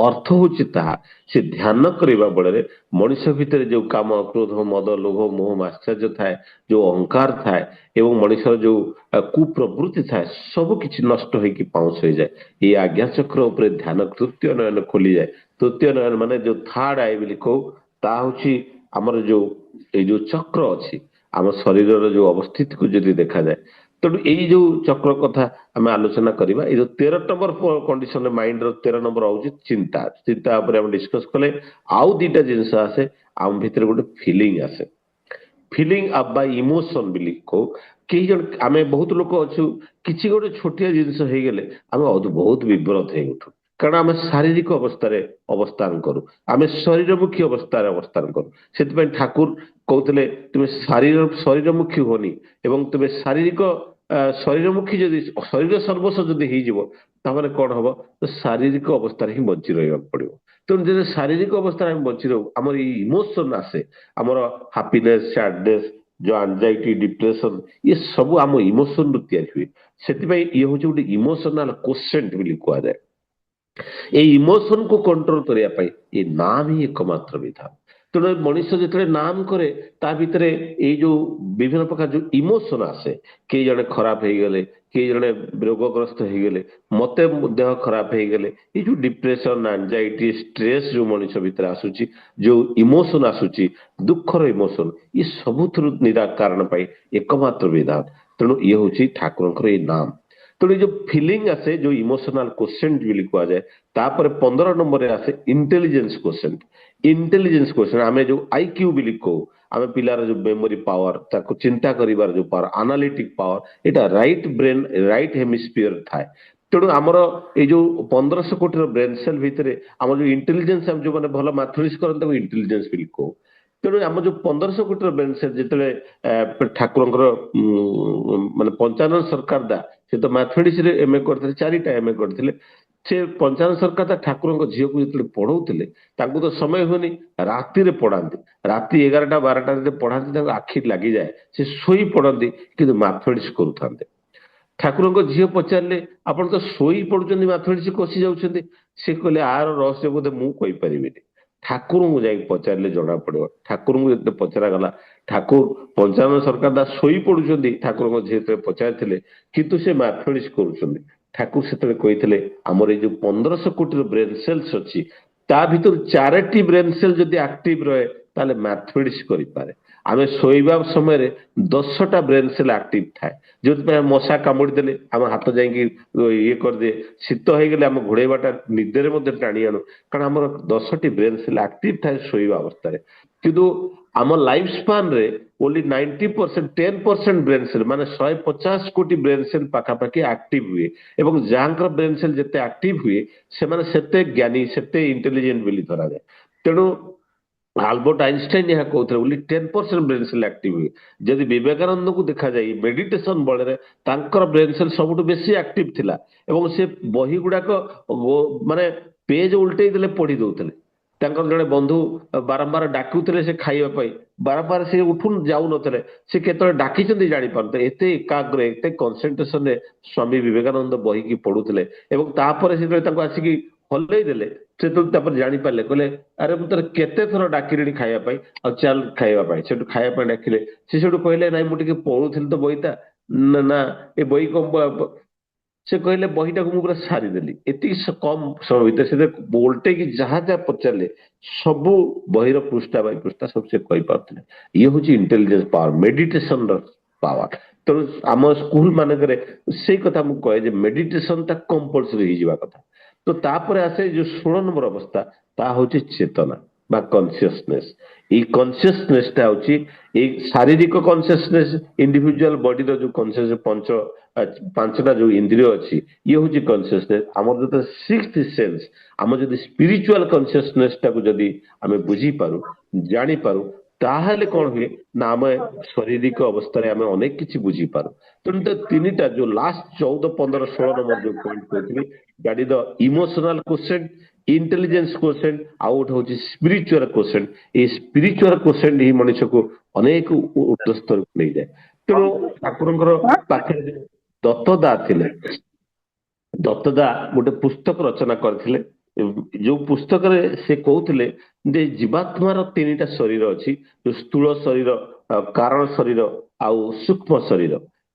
ଅର୍ଥ ହଉଛି ତାହା। ସେ ଧ୍ୟାନ କରିବା ବଳରେ ମଣିଷ ଭିତରେ ଯୋଉ କାମ, କ୍ରୋଧ, ମଦ, ଲୋଭ, ମୋହ, ମାତ୍ସର୍ଯ୍ୟ ଥାଏ, ଯୋଉ ଅହଙ୍କାର ଥାଏ ଏବଂ ମଣିଷର ଯୋଉ କୁପ୍ରବୃତ୍ତି ଥାଏ, ସବୁ କିଛି ନଷ୍ଟ ହେଇକି ପାଉଁଶ ହେଇଯାଏ। ଏଇ ଆଜ୍ଞା ଚକ୍ର ଉପରେ ଧ୍ୟାନ ତୃତୀୟ ନୟନ ଖୋଲିଯାଏ। ତୃତୀୟ ନୟନ ମାନେ ଯୋଉ ଥାର୍ଡ ଆଇ ବୋଲି କହୁ, ତାହା ହଉଛି ଆମର ଯୋଉ ଏଇ ଯୋଉ ଚକ୍ର ଅଛି ଆମ ଶରୀରର ଯୋଉ ଅବସ୍ଥିତିକୁ ଯଦି ଦେଖାଯାଏ, ତେଣୁ ଏଇ ଯୋଉ ଚକ୍ର କଥା ଆମେ ଆଲୋଚନା କରିବା। ଏଇ ଯୋଉ 13 ନମ୍ବର କଣ୍ଡିସନ ମାଇଣ୍ଡ ର 13 ନମ୍ବର ହଉଛି ଚିନ୍ତା। ଚିନ୍ତା ଉପରେ ଆମେ ଡିସ୍କସ କଲେ ଆଉ ଦିଟା ଜିନିଷ ଆସେ ଆମ ଭିତରେ ଗୋଟେ ଫିଲିଂ ଆସେ। ଫିଲିଂ ଅଫ୍ ବା ଇମୋସନ ବୋଲି କହୁ। କେହି ଜଣ ଆମେ ବହୁତ ଲୋକ ଅଛୁ କିଛି ଗୋଟେ ଛୋଟିଆ ଜିନିଷ ହେଇଗଲେ ଆମେ ବହୁତ ବିବ୍ରତ ହେଇ ଉଠୁ, କାରଣ ଆମେ ଶାରୀରିକ ଅବସ୍ଥାରେ ଅବସ୍ଥାନ କରୁ, ଆମେ ଶରୀରମୁଖୀ ଅବସ୍ଥାରେ ଅବସ୍ଥାନ କରୁ। ସେଥିପାଇଁ ଠାକୁର କହୁଥିଲେ ତୁମେ ଶରୀରମୁଖୀ ହୁଅନି ଏବଂ ତୁମେ ଶରୀରମୁଖୀ ଯଦି ଶରୀର ସର୍ବସ୍ୱ ଯଦି ହେଇଯିବ ତାମାନେ କଣ ହବ, ତ ଶାରୀରିକ ଅବସ୍ଥାରେ ହିଁ ବଞ୍ଚି ରହିବାକୁ ପଡିବ। ତେଣୁ ଯଦି ଶାରୀରିକ ଅବସ୍ଥାରେ ଆମେ ବଞ୍ଚି ରହୁ ଆମର ଏଇ ଇମୋସନ ଆସେ, ଆମର ହାପିନେସ୍ ସାଡନେସ୍ ଯୋଉ ଆନଜାଇଟି ଡିପ୍ରେସନ ଇଏ ସବୁ ଆମ ଇମୋସନରୁ ତିଆରି ହୁଏ। ସେଥିପାଇଁ ଇଏ ହଉଛି ଗୋଟେ ଇମୋସନାଲ କୋସେଣ୍ଟ ବୋଲି କୁହାଯାଏ। ଏଇ ଇମୋସନକୁ କଣ୍ଟ୍ରୋଲ କରିବା ପାଇଁ ଏଇ ନାମ ହିଁ ଏକମାତ୍ର ବିଧାନ। ତେଣୁ ମଣିଷ ଯେତେବେଳେ ନାମ କରେ ତା ଭିତରେ ଏଇ ଯୋଉ ବିଭିନ୍ନ ପ୍ରକାର ଯୋଉ ଇମୋସନ ଆସେ, କେହି ଜଣେ ଖରାପ ହେଇଗଲେ, କେହି ଜଣେ ରୋଗଗ୍ରସ୍ତ ହେଇଗଲେ, ମତେ ଦେହ ଖରାପ ହେଇଗଲେ, ଏଇ ଯୋଉ ଡିପ୍ରେସନ ଆନଜାଇଟି ଷ୍ଟ୍ରେସ ଯୋଉ ମଣିଷ ଭିତରେ ଆସୁଛି, ଯୋଉ ଇମୋସନ ଆସୁଛି ଦୁଃଖର ଇମୋସନ, ଇଏ ସବୁଥିରୁ ନିରାକରଣ ପାଇଁ ଏକମାତ୍ର ବିଧାନ। ତେଣୁ ଇଏ ହଉଛି ଠାକୁରଙ୍କର ଏଇ ନାମ। ତେଣୁ ଏଇ ଯୋଉ ଫିଲିଂ ଆସେ ଯୋଉ ଇମୋସନାଲ କୋସେଣ୍ଟ ବୋଲି କୁହାଯାଏ, ତାପରେ 15 ନମ୍ବରରେ ଆସେ ଇଣ୍ଟେଲିଜେନ୍ସ କୋସେଣ୍ଟ। ଇଣ୍ଟେଲିଜେନ୍ସ କୋସେଣ୍ଟ ଆମେ ଯୋଉ ଆଇକ୍ୟୁ ବୋଲି କହୁ, ଆମେ ପିଲାର ଯୋଉ ମେମୋରି ପାୱାର, ତାକୁ ଚିନ୍ତା କରିବାର ଯୋଉ ପାୱାର, ଆନାଲିଟିକ ପାୱାର, ଏଇଟା ରାଇଟ ବ୍ରେନ ରାଇଟ ହେମିସ୍ପିୟର ଥାଏ। ତେଣୁ ଆମର ଏଇ ଯୋଉ 1500 କୋଟିର ବ୍ରେନ ସେଲ ଭିତରେ ଆମର ଯୋଉ ଇଣ୍ଟେଲିଜେନ୍ସ, ଆମେ ଯୋଉମାନେ ଭଲ ମ୍ୟାଥମେଟିକ୍ସ କରନ୍ତି ତାକୁ ଇଣ୍ଟେଲିଜେନ୍ସ ବୋଲି କହୁ। ତେଣୁ ଆମ ଯୋଉ 1500 କୋଟିର ବ୍ରେନ ସେଲ ଯେତେବେଳେ ଠାକୁରଙ୍କର ମାନେ ପଞ୍ଚାନନ ସରକାର ଦା ସେ ତ ମ୍ୟାଥମେଟିକ୍ସରେ ଏମଏ କରିଥିଲେ, 4ଟା ଏମଏ କରିଥିଲେ। ସେ ପଞ୍ଚାନନ ସରକାର ତା ଠାକୁରଙ୍କ ଝିଅକୁ ଯେତେବେଳେ ପଢଉଥିଲେ ତାଙ୍କୁ ତ ସମୟ ହୁଏନି, ରାତିରେ ପଢାନ୍ତି, ରାତି 11ଟା 12ଟାରେ ପଢାନ୍ତି, ତାଙ୍କୁ ଆଖି ଲାଗିଯାଏ, ସେ ଶୋଇ ପଡନ୍ତି କିନ୍ତୁ ମ୍ୟାଥମେଟିକ୍ସ କରୁଥାନ୍ତି। ଠାକୁରଙ୍କ ଝିଅ ପଚାରିଲେ ଆପଣ ତ ଶୋଇ ପଡୁଛନ୍ତି ମ୍ୟାଥମେଟିକ୍ସ କଷି ଯାଉଛନ୍ତି, ସେ କହିଲେ ଆର ରହସ୍ୟ ବୋଧେ ମୁଁ କହିପାରିବିନି, ଠାକୁରଙ୍କୁ ଯାଇକି ପଚାରିଲେ ଜଣା ପଡିବ। ଠାକୁରଙ୍କୁ ଯେତେବେଳେ ପଚରା ଗଲା, ଠାକୁର ପଞ୍ଚାନନ ସରକାର ଦାସ ଶୋଇ ପଡୁଛନ୍ତି ଠାକୁରଙ୍କ ଝିଅ ଯେତେବେଳେ ପଚାରିଥିଲେ, କିନ୍ତୁ ସେ ମ୍ୟାଥମେଟିକ୍ସ କରୁଛନ୍ତି। ଠାକୁର ସେତେବେଳେ କହିଥିଲେ ଆମର ଏଇ ଯୋଉ 1500 କୋଟିର ବ୍ରେନ ସେଲ୍ସ ଅଛି ତା ଭିତରୁ 4ଟି ବ୍ରେନ ସେଲ ଯଦି ଆକ୍ଟିଭ ରହେ ତାହେଲେ ମ୍ୟାଥମେଟିକ୍ସ କରିପାରେ। ଆମେ ଶୋଇବା ସମୟରେ 10ଟା ବ୍ରେନ ସେଲ ଆକ୍ଟିଭ ଥାଏ, ଯୋଉଥିପାଇଁ ମଶା କାମୁଡି ଦେଲେ ଆମ ହାତ ଯାଇକି ଇଏ କରିଦିଏ, ଶୀତ ହେଇଗଲେ ଆମ ଘୋଡେଇବାଟା ନିଦରେ ମଧ୍ୟ ଟାଣି ଆଣୁ, କାରଣ ଆମର 10ଟି ବ୍ରେନ ସେଲ ଆକ୍ଟିଭ ଥାଏ ଶୋଇବା ଅବସ୍ଥାରେ। କିନ୍ତୁ ଆମ ଲାଇଫ ସ୍ପାନରେ ଓନ୍ଲି 90% 10% ବ୍ରେନ ସେଲ ମାନେ 150 କୋଟି ବ୍ରେନ ସେଲ ପାଖାପାଖି ଆକ୍ଟିଭ ହୁଏ, ଏବଂ ଯାହାଙ୍କର ବ୍ରେନ ସେଲ ଯେତେ ଆକ୍ଟିଭ ହୁଏ ସେମାନେ ସେତେ ଜ୍ଞାନୀ ସେତେ ଇଣ୍ଟେଲିଜେଣ୍ଟ ବୋଲି ଧରାଯାଏ। ତେଣୁ ଆଲବର୍ଟ ଆଇନଷ୍ଟାଇନ ଏହା କହୁଥିଲେ ବୋଲି 10% ବ୍ରେନ ସେଲ ଆକ୍ଟିଭ ହୁଏ। ଯଦି ବିବେକାନନ୍ଦଙ୍କୁ ଦେଖାଯାଏ ମେଡିଟେସନ ବଳରେ ତାଙ୍କର ବ୍ରେନ ସେଲ ସବୁଠୁ ବେଶୀ ଆକ୍ଟିଭ ଥିଲା, ଏବଂ ସେ ବହି ଗୁଡାକ ମାନେ ପେଜ ଉଲ୍ଟେଇ ଦେଲେ ପଢି ଦଉଥିଲେ। ତାଙ୍କର ଜଣେ ବନ୍ଧୁ ବାରମ୍ବାର ଡାକୁଥିଲେ ସେ ଖାଇବା ପାଇଁ, ବାରମ୍ବାର ସେ ଉଠୁ ଯାଉନଥିଲେ, ସେ କେତେବେଳେ ଡାକିଛନ୍ତି ଜାଣିପାରୁଥିଲେ। ଏତେ ଏକାଗ୍ର ଏତେ କନସେନ୍ଟ୍ରେସନରେ ସ୍ୱାମୀ ବିବେକାନନ୍ଦ ବହିକି ପଢୁଥିଲେ, ଏବଂ ତାପରେ ସେତେବେଳେ ତାଙ୍କୁ ଆସିକି ହଲେଇ ଦେଲେ, ସେତେବେଳେ ତାପରେ ଜାଣିପାରିଲେ, କହିଲେ ଆରେ ମୁଁ ତୋର କେତେ ଥର ଡାକିଲିଣି ଖାଇବା ପାଇଁ, ଆଉ ଚାଲ ଖାଇବା ପାଇଁ। ସେଠୁ ଖାଇବା ପାଇଁ ଡାକିଲେ, ସେ ସେଠୁ କହିଲେ ନାଇଁ ମୁଁ ଟିକେ ପଢୁଥିଲି ତ ବହିଟା, ନା ଏ ବହି ସେ କହିଲେ ବହିଟାକୁ ମୁଁ ପୁରା ସାରିଦେଲି ଏତିକି କମ ସମୟ ଭିତରେ। ସେ ଓଲଟେଇକି ଯାହା ଯାହା ପଚାରିଲେ ସବୁ ବହିର ପୃଷ୍ଠା ବାଇ ପୃଷ୍ଠା ସବୁ ସେ କହିପାରୁଥିଲେ। ଇଏ ହଉଛି ଇଣ୍ଟେଲିଜେନ୍ସ ପାୱାର, ମେଡିଟେସନର ପାୱାର। ତେଣୁ ଆମ ସ୍କୁଲ ମାନଙ୍କରେ ସେଇ କଥା ମୁଁ କହେ ଯେ ମେଡିଟେସନଟା କମ୍ପଲସରି ହେଇଯିବା କଥା। ତ ତାପରେ ଆସେ ଯୋଉ 16 ନମ୍ବର ଅବସ୍ଥା, ତାହା ହଉଛି ଚେତନା ବା କନସିୟସନେସ। ଏଇ କନସିୟସନେସଟା ହଉଛି ଏଇ ଶାରୀରିକ କନସିୟସନେସ, ଇଣ୍ଡିଭିଜୁଆଲ ବଡିର ଯୋଉ କନସିୟସ 5ଟା ଯୋଉ ଇନ୍ଦ୍ରିୟ ଅଛି, ଇଏ ହଉଛି କନସିୟସନେସ। ଆମର ଯେତେବେଳେ 6th ସେନ୍ସ, ଆମର ଯଦି ସ୍ପିରିଚୁଆଲ କନସିୟସନେସ ଟାକୁ ଯଦି ଆମେ ବୁଝିପାରୁ ଜାଣିପାରୁ, ତାହେଲେ କଣ ହୁଏ ନା ଆମେ ଶାରୀରିକ ଅବସ୍ଥାରେ ଆମେ ଅନେକ କିଛି ବୁଝିପାରୁ। ତେଣୁ ତ 3ଟା ଯୋଉ ଲାଷ୍ଟ 14 15 16 ନମ୍ବର ଯୋଉ ପଏଣ୍ଟ କହିଥିଲି, that is the emotional quotient, intelligence quotient, ଆଉ ଗୋଟେ ହଉଛି ସ୍ପିରିଚୁଆଲ କୋସେଣ୍ଟ। ଏଇ ସ୍ପିରିଚୁଆଲ କୋସେଣ୍ଟ ହିଁ ମଣିଷକୁ ଅନେକ ଉଚ୍ଚ ସ୍ତରକୁ ନେଇଯାଏ। ତେଣୁ ଠାକୁରଙ୍କର ପାଖରେ ଯୋଉ ଦତ୍ତଦା ଥିଲେ, ଦତ୍ତଦା ଗୋଟେ ପୁସ୍ତକ ରଚନା କରିଥିଲେ, ଯୋଉ ପୁସ୍ତକରେ ସେ କହୁଥିଲେ ଯେ ଜୀବାତ୍ମାର 3ଟା ଶରୀର ଅଛି, ଯୋଉ ସ୍ଥୂଳ ଶରୀର, କାରଣ ଶରୀର ଆଉ ସୂକ୍ଷ୍ମ ଶରୀର।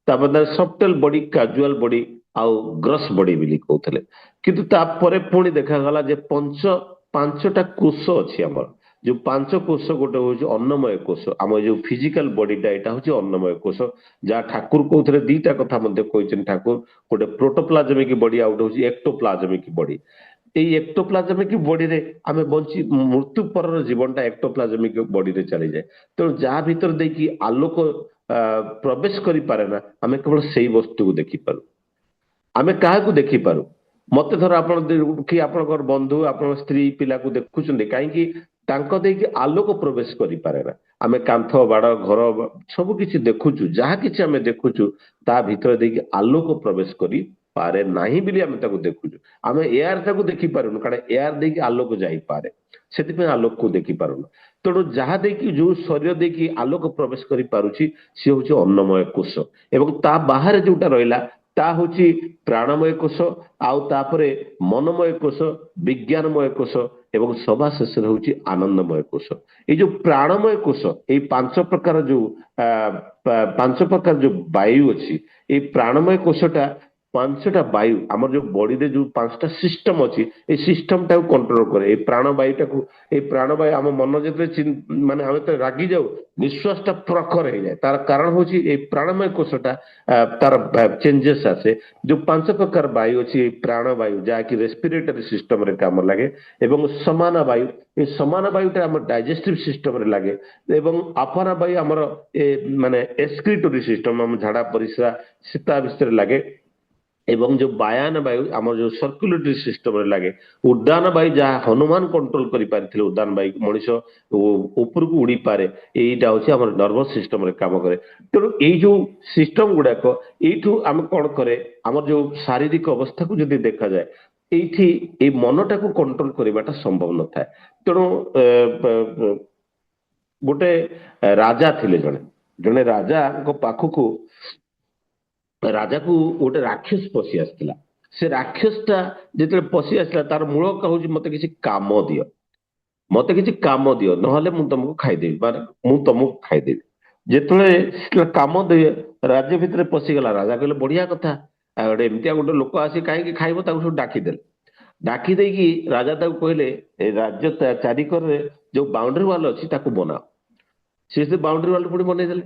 ତାପରେ ସଫ୍ଟୱେଲ ବଡି, କାଜୁଆଲ ବଡି ଆଉ ଗ୍ରସ୍ ବଡି ବୋଲି କହୁଥିଲେ। କିନ୍ତୁ ତାପରେ ପୁଣି ଦେଖାଗଲା ଯେ 5ଟା କୋଷ ଅଛି ଆମର, जो पांच कोष गोटे हूँ अन्नमय कोष आम जो फिजिकल बॉडीटा यहाँ हूँ अन्नमय कोष जहाँ ठाकुर कौन दीटा कथा कहते ठाकुर गोटे प्रोटोप्लाजमिक बॉडी आउट हूँ एक्टोप्लाजमिक बॉडी এই एक्टोप्लाजमिक बॉडी रे आमे बंची मृत्यु पर जीवनटा एक्टोप्लाजमिक बॉडी रे चली जाए तो जहाँ भीतर देखी आलोक प्रवेश करि पारे ना आमे केवल सेही वस्तु को देखि पारू आमे काहा को देखि पारू मते धर आपण कि आपनकर बंधु आपण स्त्री पिला को देखुचंदे काहे कि तांको देकी आलोक प्रवेश करि पारे ना आमे कांथ बाड़ घर सब किछि देखुचु जहाँ किछि आमे देखुचु ता भीतर देकी आलोक प्रवेश करि पारे नाही बिली आमे ताको देखुचु आमे एआर ताको देखि पारुनु कारण एआर देकी आलोक जाई पारे सेति आलोक को देखि पारुनु तेणु जहाँ देखी जो शरीर देखी आलोक प्रवेश करि पारुछि से होछि अन्नमय कोष एवं ता बाहर जोटा रहिला ता होछि प्राणमय कोष आउ तापरे मनमय कोष विज्ञानमय कोष एवं सभा शेष होछि आनंदमय कोष ए जो प्राणमय कोष ए पांच प्रकार जो पांच प्रकार जो वायु अछि ए प्राणमय कोषटा पांचटा वायु आमर जो बॉडी रे जो पांचटा सिस्टम अछि ए सिस्टम टा कंट्रोल करे ए प्राणवायु टाकू ए प्राणवायु आम मन जते माने हम तो रागी जाऊ निश्वासटा प्रखर हो जाए तार कारण होछि ए प्राणमय कोषटा तार चेंजेस आसे जो पांच प्रकार वायु अछि प्राणवायु जा कि रेस्पिरेटरी सिस्टम रे काम लागे एवं समान वायु ए समान वायुटा हम डाइजेस्टिव सिस्टम रे लागे एवं अपान वायु हमर ए माने एक्सक्रीटरी सिस्टम हम झाड़ा परिस्रा सीता विस्तर लागे एवं जो बायान वायु आम जो सर्कुलेटरी सिस्टम रे लागे उद्यान वायु जहाँ हनुमान कंट्रोल करि पारिथिले उद्यान वायु मनुष्य ऊपर को उड़ी पारे एटा होछि हमर नर्वस सिस्टम रे काम करे तेणु एई जो सिस्टम गुडाक एठू आम कोन करे हमर जो शारीरिक अवस्था को जदि देखा जाए एठी ए मनटा को कंट्रोल करबाटा संभव न थाए तेणु गोटे राजा थिले जने जने राजा को पाखु राजा को गोटे राक्षस पशि आसला से राक्षसटा जिते पशि आसला तार मूल कहूँ मत किसी काम दियो मत किसी काम दियो नहले मु तुमको खाईदेवी माने मु तुमको खाईदेवी जिते काम दे राज्य भितर पशिगला राजा कहले बढ़िया कथा गोटे एमती गोटे लोक आसी कहीं खाइब सब डाकिदेले डाकी देकी राजा ताको कहले राज्य चारिकर जो बाउंड्री वाल अच्छी ताको बनाओ से बाउंड्री वाल पुणी बनईदेले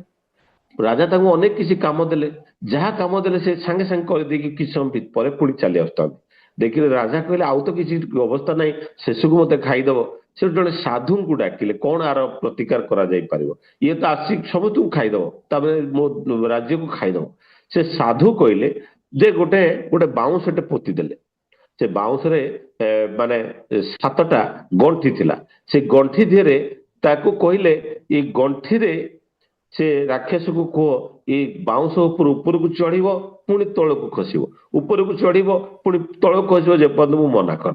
राजा ताको अनेक किसी काम देले जहाँ काम देले से सांगे सांगे कर देकी किछ समय पर पुणी चली आसता देखिले राजा कहले आउ तो किसी अवस्था नहीं शेष को मत खाईदेव से जड़े साधु को डाकिले कौन आर प्रतिकार करा जाई परिबो ये तो आसी सब तू खाईदेव ताबे मो राज्य को खाईदेव से साधु कहले जे गोटे गोटे बाउंसटे पोती देले से बाउंस रे माने सातटा गंठी थिला से गंठी धीरे ताको कहले ये गंठी रे से राक्षस को कह ये बाउंस ऊपर को चढ़ पुणी तल को खसब ऊपर को चढ़ पुणी तल को खसब जेपर्यंत मु मना कर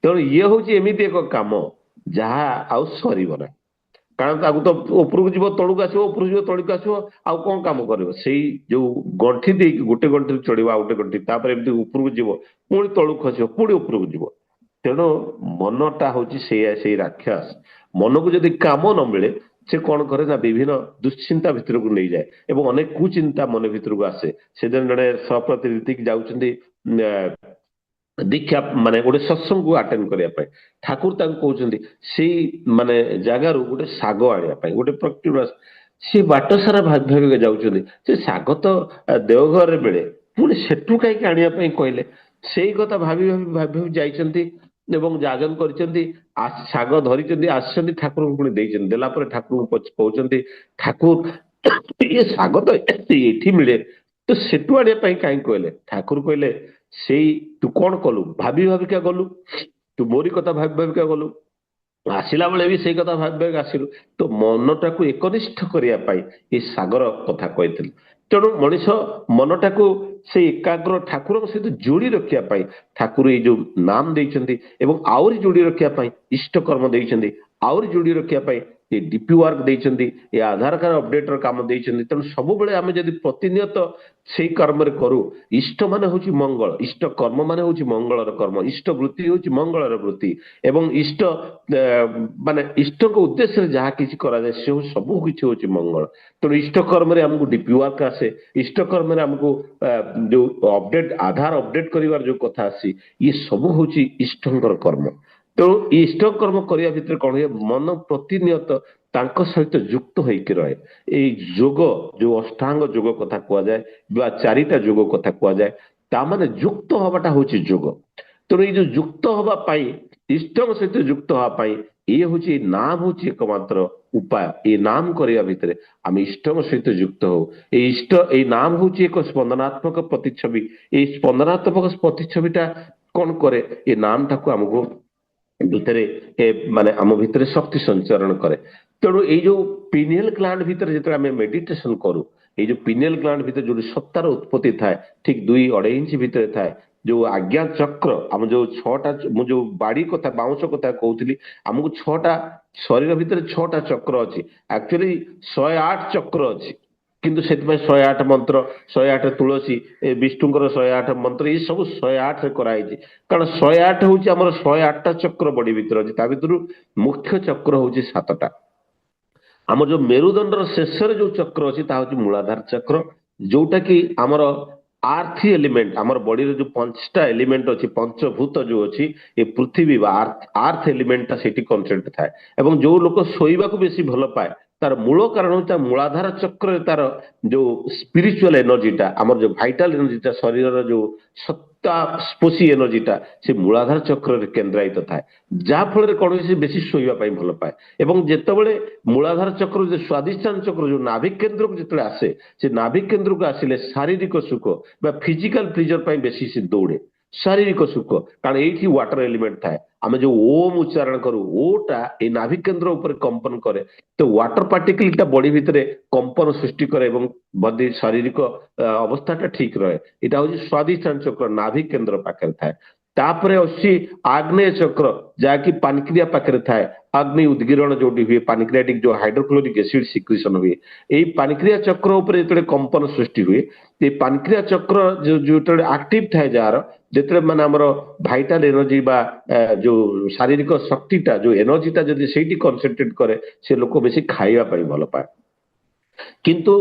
तेणु ये हूँ एमती एक कम जहाँ आउ सर ना कारण ताकू तो ऊपर को जीव तलू आस ऊपर जीव तलू आस आउ कौन कम कर जो गंठी दे गोटे गंठी चढ़ आ गोटे गंठी एमती ऊपर को जीव पुणी तलू खसब पुणी ऊपर को जीव तेणु मनटा हूँ से राक्षस मन को जदि काम न मिले से कौन करे ना विभिन्न दुश्चिंता भितर को नहीं जाए एवं अनेक कुचिंता मन भितर को आसे से दिन जड़े सप्रतिनिधि जाउछन्ती दीक्षा माने गोटे सत्संग को अटेंड करने ठाकुर कहते से माने जगार गोटे साग आने गोटे प्रक्रिया सी बाट सारा भाग जाऊँ से साग तो देवघर मिले पुणी सेठू कहीं आने कहले से कथा भाभी भाभी जाइछन्ती एवं जाजन करछन्ती साग धरी आसछन्ती ठाकुर को पुणी देला ठाकुर को कहते ठाकुर ये साग तो ये मिले तो सेठू आने कहीं कहले ठाकुर कहले से तू कौन कलु भाभी भाविका गलु तू मोरी कथा भाभी भाविका गलु आसला बेले भी से कथा भावी भाविका आसिलु तो मनटा को एकनिष्ठ करने ये सागर कथा कहते तेणु मनीष मनटा को से एकाग्र ठाकुर सहित जोड़ी रखापी ठाकुर ये जो नाम देते आउरी जोड़ी रखापी इष्ट कर्म देते आउरी जोड़ी रखापी ये डीपी वर्क देते ये आधार कार्ड अपडेटर काम देते तेणु सब बेले आम जब प्रतिनियत से कर्म करूँ इष्ट मान हूँ मंगल इष्ट कर्म मान हूँ मंगलर कर्म इष्ट वृत्ति हूँ मंगलर वृत्ति एवं इष्ट माने इष्ट उद्देश्य जहाँ किसी कराए से सब किसी हूँ मंगल तेणु इष्ट कर्म आमको डीपी वर्क आसे इष्ट कर्म आमको जो अपडेट आधार अपडेट कर जो कथा आसी ये सब हूँ इष्टर कर्म ତେଣୁ ଇଷ୍ଟ କର୍ମ କରିବା ଭିତରେ କଣ ହୁଏ, ମନ ପ୍ରତିନିୟତ ତାଙ୍କ ସହିତ ଯୁକ୍ତ ହେଇକି ରହେ। ଏଇ ଯୋଗ ଯୋଉ ଅଷ୍ଟାଙ୍ଗ ଯୋଗ କଥା କୁହାଯାଏ ବା ଚାରିଟା ଯୋଗ କଥା କୁହାଯାଏ, ତାମାନେ ଯୁକ୍ତ ହବାଟା ହଉଛି ଯୋଗ। ତେଣୁ ଏଇ ଯୋଉ ଯୁକ୍ତ ହବା ପାଇଁ, ଇଷ୍ଟଙ୍କ ସହିତ ଯୁକ୍ତ ହବା ପାଇଁ ଇଏ ହଉଛି ନାମ ହଉଛି एकमात्र ଉପାୟ। ଏଇ ନାମ କରିବା ଭିତରେ ଆମେ ଇଷ୍ଟଙ୍କ ସହିତ ଯୁକ୍ତ ହଉ। ଏଇ ଇଷ୍ଟ, ଏଇ ନାମ ହଉଛି ଏକ ସ୍ପନ୍ଦନାତ୍ମକ ପ୍ରତିଛବି। ଏଇ ସ୍ପନ୍ଦନାତ୍ମକ ପ୍ରତିଛବିଟା କଣ କରେ, ଏ ନାମଟାକୁ ଆମକୁ ଭିତରେ ମାନେ ଆମ ଭିତରେ ଶକ୍ତି ସଞ୍ଚାରଣ କରେ। ତେଣୁ ଏଇ ଯୋଉ ପିନିଏଲ ଗ୍ଲାଣ୍ଡ ଭିତରେ ଯେତେବେଳେ ଆମେ ମେଡିଟେସନ କରୁ, ଏଇ ଯୋଉ ପିନିଏଲ ଗ୍ଲାଣ୍ଡ ଭିତରେ ଯୋଉଠି ସତ୍ତାର ଉତ୍ପତ୍ତି ଥାଏ, ଠିକ 2-2.5 ଇଞ୍ଚ ଭିତରେ ଥାଏ ଯୋଉ ଆଜ୍ଞା ଚକ୍ର, ଆମ ଯୋଉ 6ଟା, ମୁଁ ଯୋଉ ବାଡି କଥା ବାଉଁଶ କଥା କହୁଥିଲି, ଆମକୁ 6ଟା ଶରୀର ଭିତରେ 6ଟା ଚକ୍ର ଅଛି। ଆକ୍ଚୁଆଲି 108 ଚକ୍ର ଅଛି, କିନ୍ତୁ ସେଥିପାଇଁ 108 ମନ୍ତ୍ର, 108 ତୁଳସୀ, ଏ ବିଷ୍ଣୁଙ୍କର 108 ମନ୍ତ୍ର, ଏ ସବୁ 108ରେ କରାହେଇଛି। କାରଣ 108 ହଉଛି ଆମର 108ଟା ଚକ୍ର ବଡି ଭିତରେ ଅଛି। ତା ଭିତରୁ ମୁଖ୍ୟ ଚକ୍ର ହଉଛି 7ଟା। ଆମର ଯୋଉ ମେରୁଦଣ୍ଡର ଶେଷରେ ଯୋଉ ଚକ୍ର ଅଛି ତାହା ହଉଛି ମୂଳାଧାର ଚକ୍ର, ଯୋଉଟା କି ଆମର ଆର୍ଥ ଏଲିମେଣ୍ଟ, ଆମର ବଡିରେ ଯୋଉ 5ଟା ଏଲିମେଣ୍ଟ ଅଛି, ପଞ୍ଚଭୂତ ଯୋଉ ଅଛି, ଏ ପୃଥିବୀ ବା ଆର୍ଥ ଏଲିମେଣ୍ଟଟା ସେଠି କନସେଣ୍ଟ ଥାଏ। ଏବଂ ଯୋଉ ଲୋକ ଶୋଇବାକୁ ବେଶୀ ଭଲ ପାଏ, ତାର ମୂଳ କାରଣ ହଉଛି ତା ମୂଳାଧାର ଚକ୍ରରେ ତାର ଯୋଉ ସ୍ପିରିଚୁଆଲ ଏନର୍ଜିଟା, ଆମର ଯୋଉ ଭାଇଟାଲ ଏନର୍ଜିଟା, ଶରୀରର ଯୋଉ ସତ୍ତା ସ୍ପୋଷୀ ଏନର୍ଜିଟା ସେ ମୂଳାଧାର ଚକ୍ରରେ କେନ୍ଦ୍ରାୟିତ ଥାଏ। ଯାହା ଫଳରେ କଣ ହୁଏ, ସେ ବେଶୀ ଶୋଇବା ପାଇଁ ଭଲ ପାଏ। ଏବଂ ଯେତେବେଳେ ମୂଳାଧାର ଚକ୍ର, ଯୋଉ ସ୍ୱାଧିଷ୍ଠାନ ଚକ୍ର, ଯୋଉ ନାଭିକ କେନ୍ଦ୍ରକୁ ଯେତେବେଳେ ଆସେ, ସେ ନାଭିକ କେନ୍ଦ୍ରକୁ ଆସିଲେ ଶାରୀରିକ ସୁଖ ବା ଫିଜିକାଲ ପ୍ଲିଜର ପାଇଁ ବେଶୀ ସେ ଦୌଡେ। ଶାରୀରିକ ସୁଖ, କାରଣ ଏଇଠି ୱାଟର ଏଲିମେଣ୍ଟ ଥାଏ। ଆମେ ଯୋଉ ଓମ୍ ଉଚ୍ଚାରଣ କରୁ, ଓଟା ଏଇ ନାଭିକ କେନ୍ଦ୍ର ଉପରେ କମ୍ପନ କରେ, ତ ୱାଟର ପାର୍ଟିକଲଟା ବଡି ଭିତରେ କମ୍ପନ ସୃଷ୍ଟି କରେ ଏବଂ ବଡି ଶାରୀରିକ ଅବସ୍ଥାଟା ଠିକ ରହେ। ଏଇଟା ହଉଛି ସ୍ୱାଧିଷ୍ଠାନ ଚକ୍ର, ନାଭିକ କେନ୍ଦ୍ର ପାଖରେ ଥାଏ। ତାପରେ ଅଛି ଆଗ୍ନେୟ ଚକ୍ର, ଯାହାକି ପାନକ୍ରିଆ ପାଖରେ ଥାଏ। ଅଗ୍ନି ଉଦ୍ଗୀରଣ ଯୋଉଠି ହୁଏ, ପାନକ୍ରିଆଟିକ ଯୋଉ ହାଇଡ୍ରୋକ୍ଲୋରିକ ଏସିଡ ସିକ୍ରିସନ ହୁଏ, ଏଇ ପାନକ୍ରିଆ ଚକ୍ର ଉପରେ ଯେତେବେଳେ କମ୍ପନ ସୃଷ୍ଟି ହୁଏ, ଏ ପାନକ୍ରିଆ ଚକ୍ର ଯେତେବେଳେ ଆକ୍ଟିଭ ଥାଏ ଯାହାର, ଯେତେବେଳେ ମାନେ ଆମର ଭାଇଟାଲ ଏନର୍ଜି ବା ଯୋଉ ଶାରୀରିକ ଶକ୍ତିଟା, ଯୋଉ ଏନର୍ଜିଟା ଯଦି ସେଇଠି କନସେନ୍ଟ୍ରେଟ କରେ, ସେ ଲୋକ ବେଶୀ ଖାଇବା ପାଇଁ ଭଲ ପାଏ। କିନ୍ତୁ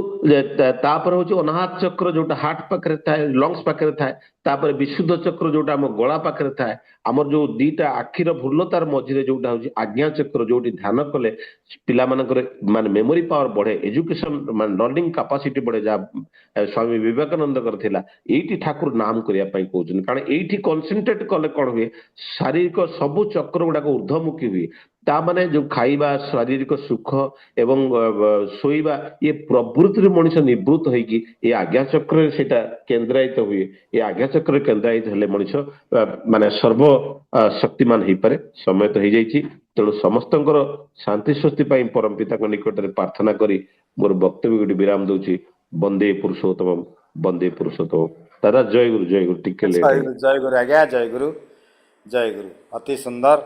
ତାପରେ ହଉଛି ଅନାହତ ଚକ୍ର, ଯୋଉଟା ହାର୍ଟ ପାଖରେ ଥାଏ, ଲଙ୍ଗସ ପାଖରେ ଥାଏ। ତାପରେ ବିଶୁଦ୍ଧ ଚକ୍ର, ଯୋଉଟା ଆମ ଗଳା ପାଖରେ ଥାଏ। ଆମର ଯୋଉ ଦିଟା ଆଖିର ଭ୍ରୁଲତାର ମଝିରେ ଯୋଉଟା ହଉଛି ଆଜ୍ଞା ଚକ୍ର, ଯୋଉଠି ଧ୍ୟାନ କଲେ ପିଲାମାନଙ୍କର ମାନେ ମେମୋରି ପାୱାର ବଢେ, ଏଜୁକେସନ ମାନେ ଲର୍ଣ୍ଣିଂ କାପାସିଟି ବଢେ, ଯାହା ସ୍ୱାମୀ ବିବେକାନନ୍ଦଙ୍କର ଥିଲା। ଏଇଠି ଠାକୁର ନାମ କରିବା ପାଇଁ କହୁଛନ୍ତି, କାରଣ ଏଇଠି କନସେନ୍ଟ୍ରେଟ କଲେ କଣ ହୁଏ, ଶାରୀରିକ ସବୁ ଚକ୍ର ଗୁଡାକ ଊର୍ଦ୍ଧ୍ୱମୁଖୀ ହୁଏ। ତା ମାନେ ଯୋଉ ଖାଇବା, ଶାରୀରିକ ସୁଖ ଏବଂ ଶୋଇବା, ଇଏ ପ୍ରବୃତ୍ତିରୁ ମଣିଷ ନିବୃତ୍ତ ହେଇକି ଏ ଆଜ୍ଞା ଚକ୍ରରେ ସେଇଟା କେନ୍ଦ୍ରାୟିତ ହୁଏ। ଏ ଆଜ୍ଞା ଚକ୍ରରେ କେନ୍ଦ୍ରାୟିତ ହେଲେ ମଣିଷ ମାନେ ସର୍ବ ଶକ୍ତିମାନ ହେଇପାରେ। ସମୟ ତ ହେଇଯାଇଛି, ତେଣୁ ସମସ୍ତଙ୍କର ଶାନ୍ତି ସ୍ୱସ୍ତି ପାଇଁ ପରମ ପିତାଙ୍କ ନିକଟରେ ପ୍ରାର୍ଥନା କରି ମୋର ବକ୍ତବ୍ୟକୁ ବିରାମ ଦଉଛି। ବନ୍ଦେ ପୁରୁଷୋତ୍ତମ, ବନ୍ଦେ ପୁରୁଷୋତ୍ତମ। ଦାଦା ଜୟ ଗୁରୁ, ଜୟ ଗୁରୁ। ଟିକେ ଲେଟ୍ ଜୟ ହେଇଗଲା। ଗୁରୁ, ଜୟ ଗୁରୁ ଆଜ୍ଞା, ଜୟ ଗୁରୁ, ଜୟ ଗୁରୁ। ଅତି ସୁନ୍ଦର।